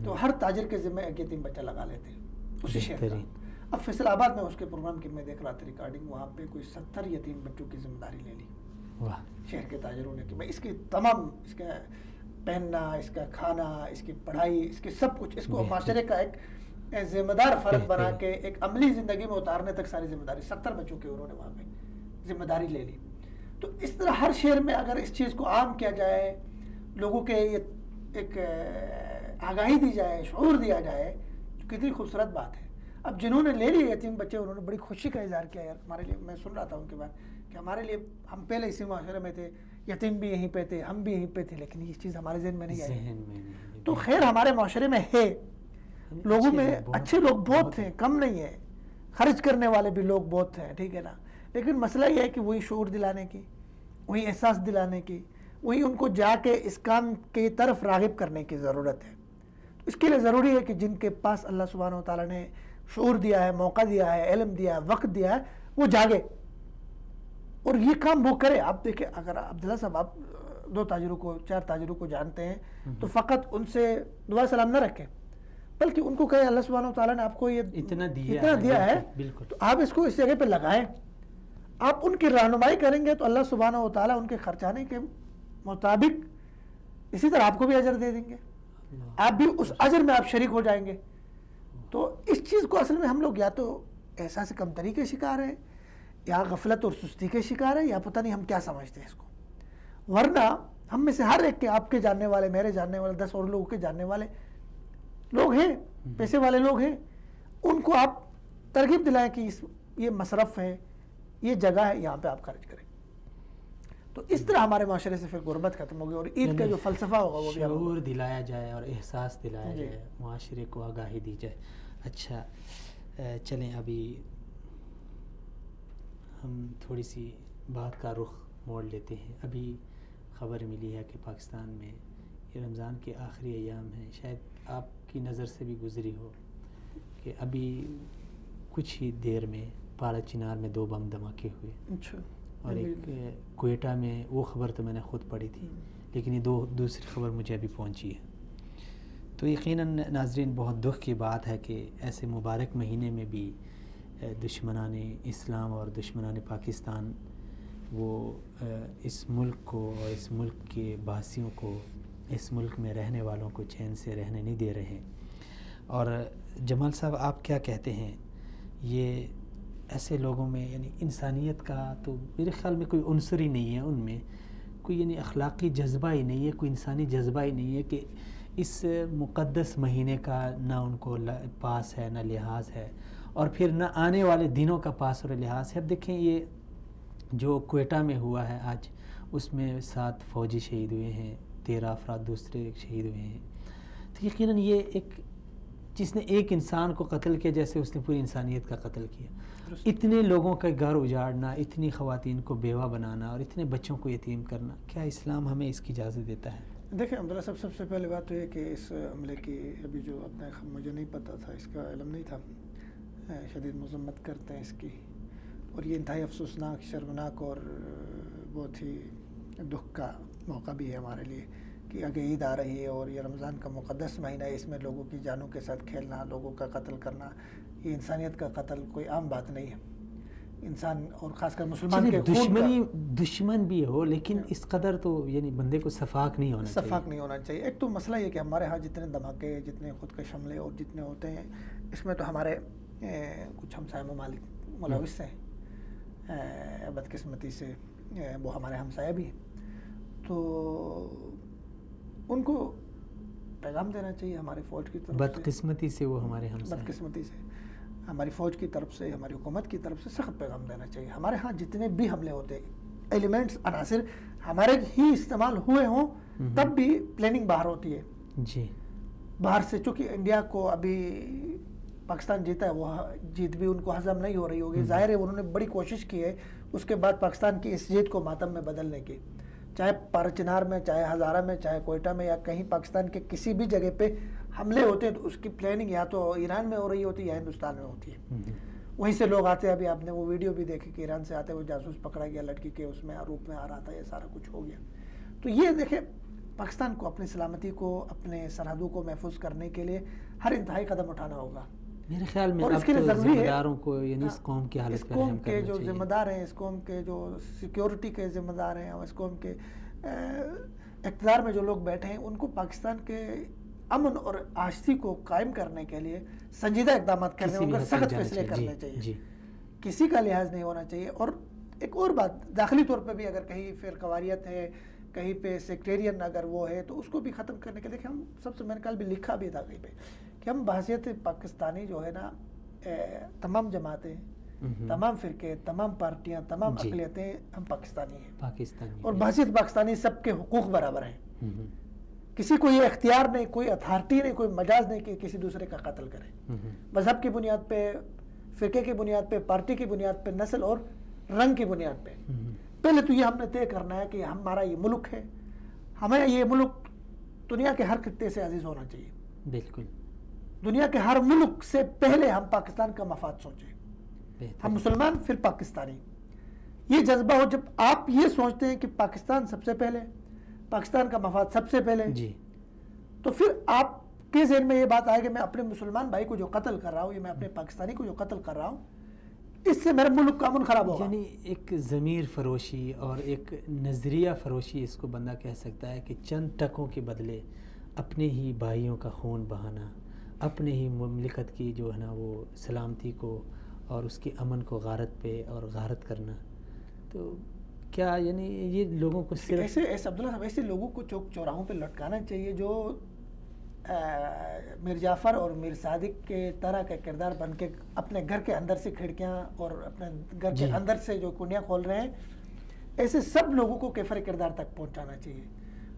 تو ہر تاجر کے ذمہ ایک یتیم بچہ لگا لیتے ہیں اسی شہر کا. اب فیصل آباد میں اس کے پروگرام کی میں دیکھ رہا تھا ریکارڈنگ، وہاں پہ کوئی 70 یتیم بچوں کی ذمہ داری لے لی شہر کے تاجروں نے کہ میں اس کی تمام، اس کا پہننا، اس کا کھانا، اس کی پڑھائی، اس کی سب کچھ، اس کو معاشرے کا ایک ذمہ دار فرد بنا کے ایک عملی زندگی میں اتارنے تک ساری ذمہ داری 70 بچوں کی انہوں نے وہاں پہ ذمہ داری لے لی. تو اس طرح ہر شہر میں اگر اس چیز کو عام کیا جائے، لوگوں کے ایک آگاہی دی جائے، شعور دیا جائے، کتنی خوبصورت بات ہے. اب جنہوں نے لے لیے یتیم بچے انہوں نے بڑی خوشی کا اظہار کیا. یار ہمارے لیے، میں سن رہا تھا ان کے بعد کہ ہمارے لیے، ہم پہلے اسی معاشرے میں تھے، یتیم بھی یہیں پہ تھے، ہم بھی یہیں پہ تھے، لیکن یہ چیز ہمارے ذہن میں نہیں آئی. تو خیر ہمارے معاشرے میں ہے، لوگوں میں اچھے لوگ بہت ہیں، کم نہیں ہے، خرچ کرنے والے بھی لوگ بہت ہیں، ٹھیک ہے نا. لیکن مسئلہ یہ ہے کہ وہی شعور دلانے کی، وہی احساس دلانے کی، وہی ان کو جا کے اس کام کی طرف راغب کرنے کی ضرورت ہے. اس کے لیے ضروری ہے کہ جن کے پاس اللہ سبحانہ وتعالیٰ نے شعور دیا ہے، موقع دیا ہے، علم دیا ہے، وقت دیا ہے، وہ جاگے اور یہ کام وہ کرے. آپ دیکھیں اگر عبداللہ صاحب آپ 2 تاجروں کو، 4 تاجروں کو جانتے ہیں تو فقط ان سے دعا سلام نہ رکھیں، بلکہ ان کو کہیں اللہ سبحانہ وتعالیٰ نے آپ کو یہ اتنا دیا ہے تو آپ اس کو اس جگہ پہ لگائیں. آپ ان کی رہنمائی کریں گے تو اللہ سبحانہ وتعالیٰ ان کے خرچانے کے مطابق اسی طرح آپ کو بھی اجر دے دیں گے، آپ بھی اس اجر میں آپ شریک ہو جائیں گے. تو اس چیز کو اصل میں ہم لوگ یا تو احساس کمتری کے شکار ہیں، یا غفلت اور سستی کے شکار ہیں، یا پتہ نہیں ہم کیا سمجھتے ہیں اس کو. ورنہ ہم میں سے ہر ایک کے، آپ کے جاننے والے، میرے جاننے والے، 10 اور لوگوں کے جاننے والے لوگ ہیں، پیسے والے لوگ ہیں، ان کو آپ ترغیب دلائیں کہ یہ مصرف ہے، یہ جگہ ہے، یہاں پہ آپ خرچ کریں. تو اس طرح ہمارے معاشرے سے پھر غربت ختم ہوگی اور عید کا جو فلسفہ ہوگا وہ بھی شعور دلایا جائے اور احساس دلایا جائے، معاشرے کو آگاہی دی جائے. اچھا چلیں ابھی ہم تھوڑی سی بات کا رخ موڑ لیتے ہیں. ابھی خبر ملی ہے کہ پاکستان میں یہ رمضان کے آخری ایام ہیں، شاید آپ کی نظر سے بھی گزری ہو کہ ابھی کچھ ہی دیر میں پالا چنار میں 2 بم دھماکے ہوئے. اچھا. اور ایک کوئٹہ میں، وہ خبر تو میں نے خود پڑھی تھی لیکن یہ دوسری خبر مجھے ابھی پہنچی ہے. تو یقیناً ناظرین بہت دکھ کی بات ہے کہ ایسے مبارک مہینے میں بھی دشمنان اسلام اور دشمنان پاکستان وہ اس ملک کو اور اس ملک کے باسیوں کو، اس ملک میں رہنے والوں کو چین سے رہنے نہیں دے رہے. اور جمال صاحب آپ کیا کہتے ہیں، یہ ایسے لوگوں میں یعنی انسانیت کا تو میرے خیال میں کوئی عنصر ہی نہیں ہے، ان میں کوئی یعنی اخلاقی جذبہ ہی نہیں ہے، کوئی انسانی جذبہ ہی نہیں ہے کہ اس مقدس مہینے کا نہ ان کو پاس ہے، نہ لحاظ ہے، اور پھر نہ آنے والے دنوں کا پاس اور لحاظ ہے. اب دیکھیں یہ جو کوئٹہ میں ہوا ہے آج، اس میں 7 فوجی شہید ہوئے ہیں، 13 افراد دوسرے شہید ہوئے ہیں. تو یقیناً یہ ایک جس نے ایک انسان کو قتل کیا جیسے اس نے پوری انسانیت کا قتل کیا. اتنے لوگوں کا گھر اجاڑنا، اتنی خواتین کو بیوہ بنانا اور اتنے بچوں کو یتیم کرنا، کیا اسلام ہمیں اس کی اجازت دیتا ہے؟ دیکھیں عبداللہ صاحب، سب سے پہلے بات تو یہ کہ اس عملے کی ابھی جو اپنے مجھے نہیں پتہ تھا، اس کا علم نہیں تھا، شدید مذمت کرتے ہیں اس کی، اور یہ انتہائی افسوسناک، شرمناک اور بہت ہی دکھ کا موقع بھی ہے ہمارے لیے کہ آگے عید آ رہی ہے اور یہ رمضان کا مقدس مہینہ ہے، اس میں لوگوں کی جانوں کے ساتھ کھیلنا، لوگوں کا قتل کرنا، یہ انسانیت کا قتل کوئی عام بات نہیں ہے. انسان اور خاص کر مسلمان کے دشمن بھی ہو لیکن اس قدر تو یعنی بندے کو صفاق نہیں ہونا چاہیے. ایک تو مسئلہ یہ کہ ہمارے ہاں جتنے دھماکے، جتنے خودکش حملے اور جتنے ہوتے ہیں، اس میں تو ہمارے کچھ ہمسائے ممالک ملوث ہیں بدقسمتی سے، وہ ہمارے ہمسایہ بھی ہیں. تو ان کو پیغام دینا چاہیے ہماری فوج کی طرف سے. بدقسمتی سے وہ ہمارے ہمسایہ، بدقسمتی سے ہماری فوج کی طرف سے، ہماری حکومت کی طرف سے سخت پیغام دینا چاہیے. ہمارے ہاں جتنے بھی حملے ہوتے ہیں، ایلیمنٹس، عناصر ہمارے ہی استعمال ہوئے ہوں تب بھی پلاننگ باہر ہوتی ہے جی باہر سے. چونکہ انڈیا کو ابھی پاکستان جیتا ہے، وہ جیت بھی ان کو ہضم نہیں ہو رہی ہوگی. ظاہر ہے انہوں نے بڑی کوشش کی ہے اس کے بعد پاکستان کی اس جیت کو ماتم میں بدلنے کی، چاہے پارچنار میں، چاہے ہزارہ میں، چاہے کوئٹہ میں، یا کہیں پاکستان کے کسی بھی جگہ پہ حملے ہوتے ہیں تو اس کی پلاننگ یا تو ایران میں ہو رہی ہوتی ہے یا ہندوستان میں ہوتی ہے. وہیں سے لوگ آتے ہیں. ابھی آپ نے وہ ویڈیو بھی دیکھی کہ ایران سے آتے ہوئے جاسوس پکڑا گیا لڑکی کے اس میں روپ میں آ رہا تھا، یہ سارا کچھ ہو گیا. تو یہ دیکھیں، پاکستان کو اپنی سلامتی کو، اپنے سرحدوں کو محفوظ کرنے کے لیے ہر انتہائی قدم اٹھانا ہوگا. میرے خیال میں اور اس کے لیے ضروری ہے داروں کو، یعنی اس قوم کی حالت کا رحم کرنا چاہیے. اس قوم کے جو ذمہ دار ہیں، اس قوم کے جو سیکیورٹی کے ذمہ دار ہیں، اور اس قوم کے اقتدار میں جو لوگ بیٹھے ہیں، ان کو پاکستان کے امن اور آشتی کو قائم کرنے کے لیے سنجیدہ اقدامات کرنے ہوں گے، سخت فیصلے کرنے چاہیے. کسی کا لحاظ نہیں ہونا چاہیے. اور ایک اور بات، داخلی طور پہ بھی اگر کہیں فرقواریت ہے، کہیں پہ سیکٹیرین اگر وہ ہے، تو اس کو بھی ختم کرنے کے لیے دیکھیں، ہم سب سے میں نے کل بھی لکھا بھی تھا کہیں پہ کہ ہم بحیثیت پاکستانی جو ہے نا، تمام جماعتیں، تمام فرقے، تمام پارٹیاں، تمام اقلیتیں، ہم پاکستانی ہیں. اور بحیثیت پاکستانی سب کے حقوق برابر ہیں. کسی کو یہ اختیار نہیں، کوئی اتھارٹی نہیں، کوئی مجاز نہیں کہ کسی دوسرے کا قتل کرے، مذہب کی بنیاد پہ، فرقے کی بنیاد پہ، پارٹی کی بنیاد پہ، نسل اور رنگ کی بنیاد پہ. پہلے تو یہ ہم نے طے کرنا ہے کہ ہمارا یہ ملک ہے، ہمیں یہ ملک دنیا کے ہر خطے سے عزیز ہونا چاہیے. بالکل، دنیا کے ہر ملک سے پہلے ہم پاکستان کا مفاد سوچیں. ہم مسلمان پھر پاکستانی. یہ جذبہ ہو، جب آپ یہ سوچتے ہیں کہ پاکستان سب سے پہلے، پاکستان کا مفاد سب سے پہلے، تو پھر آپ کے ذہن میں یہ بات آئے کہ میں اپنے مسلمان بھائی کو جو قتل کر رہا ہوں، یا میں اپنے پاکستانی کو جو قتل کر رہا ہوں، اس سے میرے ملک کا امن خراب ہوگا. یعنی ایک ضمیر فروشی اور ایک نظریہ فروشی اس کو بندہ کہہ سکتا ہے کہ چند ٹکوں کے بدلے اپنے ہی بھائیوں کا خون بہانا، اپنے ہی مملکت کی جو ہے نا وہ سلامتی کو اور اس کے امن کو غارت پہ اور غارت کرنا. تو کیا یعنی یہ لوگوں کو صرف ایسے عبداللہ صاحب، ایسے لوگوں کو چوک چوراہوں پہ لٹکانا چاہیے جو میر جعفر اور میر صادق کے طرح کا کردار بن کے اپنے گھر کے اندر سے کھڑکیاں اور اپنے گھر کے اندر سے جو کنیاں کھول رہے ہیں. ایسے سب لوگوں کو کیفر کردار تک پہنچانا چاہیے،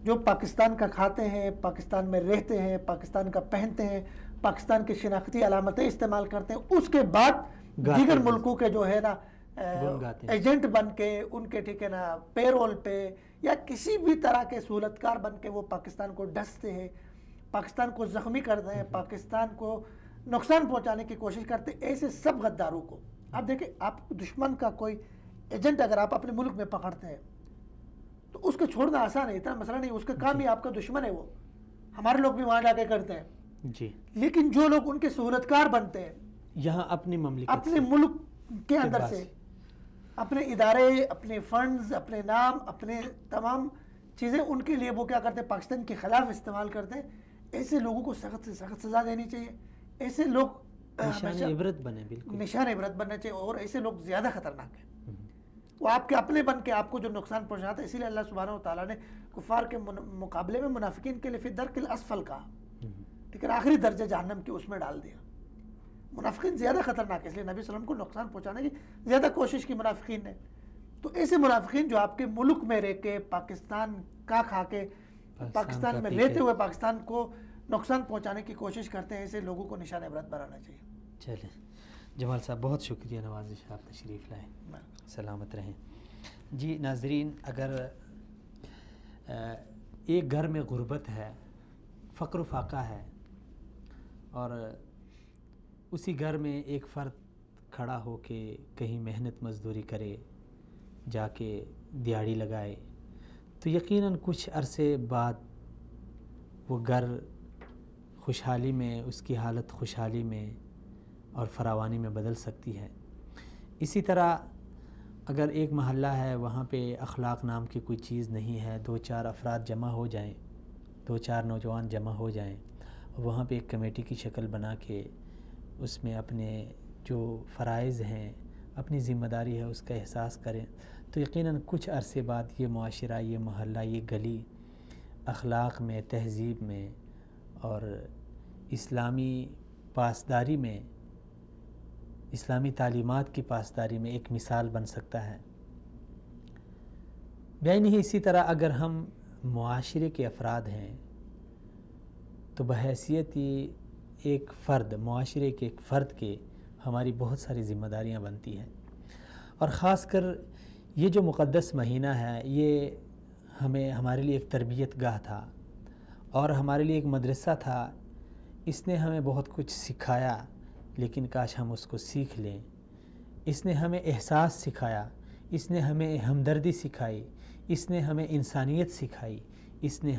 جو پاکستان کا کھاتے ہیں، پاکستان میں رہتے ہیں، پاکستان کا پہنتے ہیں، پاکستان کی شناختی علامتیں استعمال کرتے ہیں، اس کے بعد دیگر ملکوں کے جو ہے نا ایجنٹ بن کے، ان کے ٹھیک ہے نا پیرول پہ یا کسی بھی طرح کے سہولتکار بن کے وہ پاکستان کو ڈستے ہیں، پاکستان کو زخمی کرتے ہیں، پاکستان کو نقصان پہنچانے کی کوشش کرتے ہیں. ایسے سب غداروں کو آپ دیکھیں، آپ دشمن کا کوئی ایجنٹ اگر آپ اپنے ملک میں پکڑتے ہیں تو اس کو چھوڑنا آسان ہے، اتنا مسئلہ نہیں. اس کا کام ہی آپ کا دشمن ہے، وہ ہمارے لوگ بھی وہاں جا کے کرتے ہیں جی. لیکن جو لوگ ان کے سہولتکار بنتے ہیں یہاں اپنی مملکت، اپنے ملک کے اندر سے، اپنے ادارے، اپنے فنڈز، اپنے نام، اپنے تمام چیزیں ان کے لیے وہ کیا کرتے ہیں، پاکستان کے خلاف استعمال کرتے ہیں. ایسے لوگوں کو سخت سے سخت سزا دینی چاہیے. ایسے لوگ نشان عبرت بنے، بالکل نشان عبرت بننا چاہیے. اور ایسے لوگ زیادہ خطرناک ہیں، وہ آپ کے اپنے بن کے آپ کو جو نقصان پہنچاتا ہے. اسی لیے اللہ سبحانہ و تعالیٰ نے کفار کے مقابلے میں منافقین کے لیے فی الدرک الاسفل کہا، لیکن آخری درجہ جہنم کے اس میں ڈال دیا. منافقین زیادہ خطرناک ہے، اس لیے نبی صلی اللہ علیہ وسلم کو نقصان پہنچانے کی زیادہ کوشش کی منافقین نے. تو ایسے منافقین جو آپ کے ملک میں رہ کے، پاکستان کا کھا کے، پاکستان میں رہتے ہوئے پاکستان کو نقصان پہنچانے کی کوشش کرتے ہیں، اسے لوگوں کو نشان عبرت بنانا چاہیے۔ چلیں جمال صاحب، بہت شکریہ، نوازش آپ تشریف لائیں، سلامت رہیں۔ جی ناظرین، اگر ایک گھر میں غربت ہے، فقر و فاقہ ہے، اور اسی گھر میں ایک فرد کھڑا ہو کے کہیں محنت مزدوری کرے، جا کے دیہڑی لگائے، تو یقیناً کچھ عرصے بعد وہ گھر خوشحالی میں، اس کی حالت خوشحالی میں اور فراوانی میں بدل سکتی ہے۔ اسی طرح اگر ایک محلہ ہے، وہاں پہ اخلاق نام کی کوئی چیز نہیں ہے، 2-4 افراد جمع ہو جائیں، 2-4 نوجوان جمع ہو جائیں، وہاں پہ ایک کمیٹی کی شکل بنا کے اس میں اپنے جو فرائض ہیں، اپنی ذمہ داری ہے، اس کا احساس کریں، تو یقیناً کچھ عرصے بعد یہ معاشرہ، یہ محلہ، یہ گلی اخلاق میں، تہذیب میں اور اسلامی پاسداری میں، اسلامی تعلیمات کی پاسداری میں ایک مثال بن سکتا ہے۔ بیان ہی اسی طرح اگر ہم معاشرے کے افراد ہیں تو بحیثیت ایک فرد، معاشرے کے ایک فرد کے ہماری بہت ساری ذمہ داریاں بنتی ہیں، اور خاص کر یہ جو مقدس مہینہ ہے، یہ ہمارے لیے ایک تربیت گاہ تھا اور ہمارے لیے ایک مدرسہ تھا۔ اس نے ہمیں بہت کچھ سکھایا، لیکن کاش ہم اس کو سیکھ لیں۔ اس نے ہمیں احساس سکھایا، اس نے ہمیں ہمدردی سکھائی، اس نے ہمیں انسانیت سکھائی، اس نے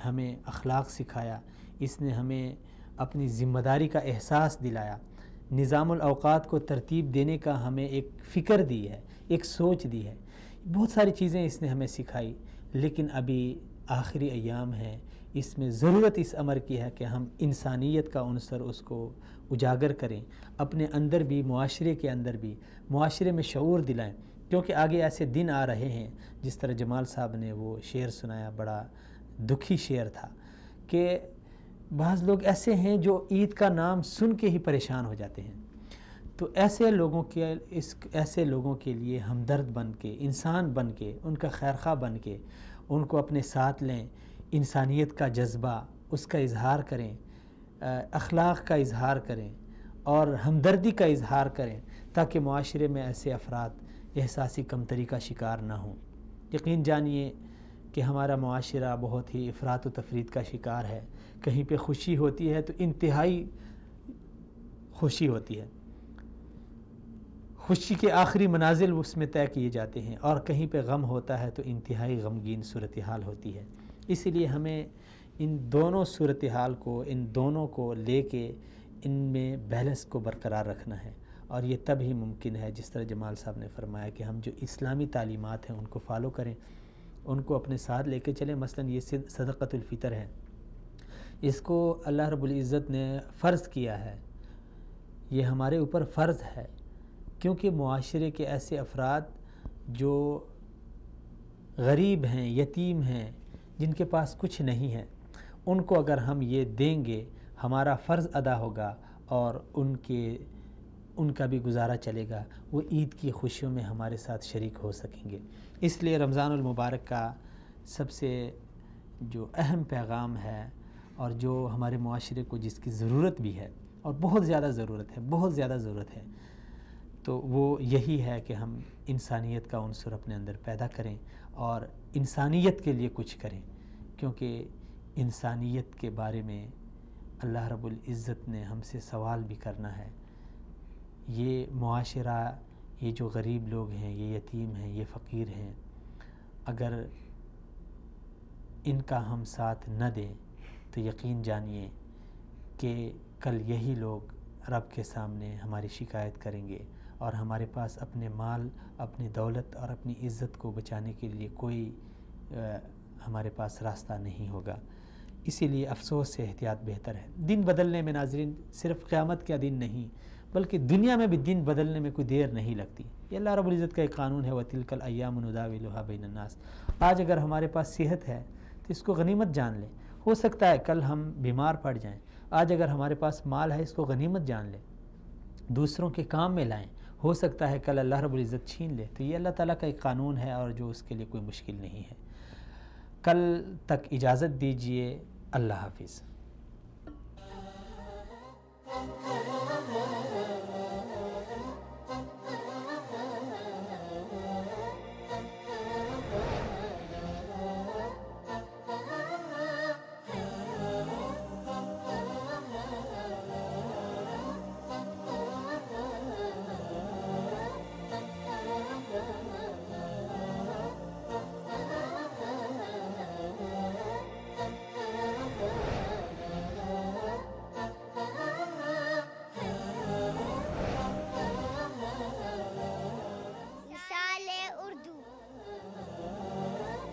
ہمیں اخلاق سکھایا، اس نے ہمیں اپنی ذمہ داری کا احساس دلایا، نظام الاوقات کو ترتیب دینے کا ہمیں ایک فکر دی ہے، ایک سوچ دی ہے۔ بہت ساری چیزیں اس نے ہمیں سکھائی، لیکن ابھی آخری ایام ہیں، اس میں ضرورت اس امر کی ہے کہ ہم انسانیت کا عنصر اس کو اجاگر کریں، اپنے اندر بھی، معاشرے کے اندر بھی، معاشرے میں شعور دلائیں، کیونکہ آگے ایسے دن آ رہے ہیں، جس طرح جمال صاحب نے وہ شعر سنایا، بڑا دکھی شعر تھا، کہ بعض لوگ ایسے ہیں جو عید کا نام سن کے ہی پریشان ہو جاتے ہیں۔ تو ایسے لوگوں کے لیے ہمدرد بن کے، انسان بن کے، ان کا خیرخواہ بن کے، ان کو اپنے ساتھ لیں، انسانیت کا جذبہ اس کا اظہار کریں، اخلاق کا اظہار کریں اور ہمدردی کا اظہار کریں، تاکہ معاشرے میں ایسے افراد احساسی کمتری کا شکار نہ ہوں۔ یقین جانیے کہ ہمارا معاشرہ بہت ہی افراط و تفریط کا شکار ہے۔ کہیں پہ خوشی ہوتی ہے تو انتہائی خوشی ہوتی ہے، خوشی کے آخری منازل اس میں طے کیے جاتے ہیں، اور کہیں پہ غم ہوتا ہے تو انتہائی غمگین صورتحال ہوتی ہے۔ اسی لیے ہمیں ان دونوں صورتحال کو، ان دونوں کو لے کے ان میں بیلنس کو برقرار رکھنا ہے، اور یہ تب ہی ممکن ہے جس طرح جمال صاحب نے فرمایا کہ ہم جو اسلامی تعلیمات ہیں ان کو فالو کریں، ان کو اپنے ساتھ لے کے چلیں۔ مثلا یہ صدقۃ الفطر ہے، اس کو اللہ رب العزت نے فرض کیا ہے، یہ ہمارے اوپر فرض ہے، کیونکہ معاشرے کے ایسے افراد جو غریب ہیں، یتیم ہیں، جن کے پاس کچھ نہیں ہے، ان کو اگر ہم یہ دیں گے، ہمارا فرض ادا ہوگا اور ان کا بھی گزارا چلے گا، وہ عید کی خوشیوں میں ہمارے ساتھ شریک ہو سکیں گے۔ اس لیے رمضان المبارک کا سب سے جو اہم پیغام ہے، اور جو ہمارے معاشرے کو جس کی ضرورت بھی ہے، اور بہت زیادہ ضرورت ہے، تو وہ یہی ہے کہ ہم انسانیت کا عنصر اپنے اندر پیدا کریں اور انسانیت کے لیے کچھ کریں، کیونکہ انسانیت کے بارے میں اللہ رب العزت نے ہم سے سوال بھی کرنا ہے۔ یہ معاشرہ، یہ جو غریب لوگ ہیں، یہ یتیم ہیں، یہ فقیر ہیں، اگر ان کا ہم ساتھ نہ دیں تو یقین جانیے کہ کل یہی لوگ رب کے سامنے ہماری شکایت کریں گے، اور ہمارے پاس اپنے مال، اپنی دولت اور اپنی عزت کو بچانے کے لیے کوئی ہمارے پاس راستہ نہیں ہوگا۔ اسی لیے افسوس سے احتیاط بہتر ہے۔ دن بدلنے میں ناظرین صرف قیامت کا دن نہیں، بلکہ دنیا میں بھی دن بدلنے میں کوئی دیر نہیں لگتی۔ یہ اللہ رب العزت کا ایک قانون ہے، وَتِلْكَ الْأَيَّامُ نُدَاوِلُهَا بَيْنَ النَّاسِ۔ آج اگر ہمارے پاس صحت ہے تو اس کو غنیمت جان لیں، ہو سکتا ہے کل ہم بیمار پڑ جائیں۔ آج اگر ہمارے پاس مال ہے، اس کو غنیمت جان لیں، دوسروں کے کام میں لائیں، ہو سکتا ہے کل اللہ رب العزت چھین لے۔ تو یہ اللہ تعالیٰ کا ایک قانون ہے، اور جو اس کے لیے کوئی مشکل نہیں ہے۔ کل تک اجازت دیجیے، اللہ حافظ۔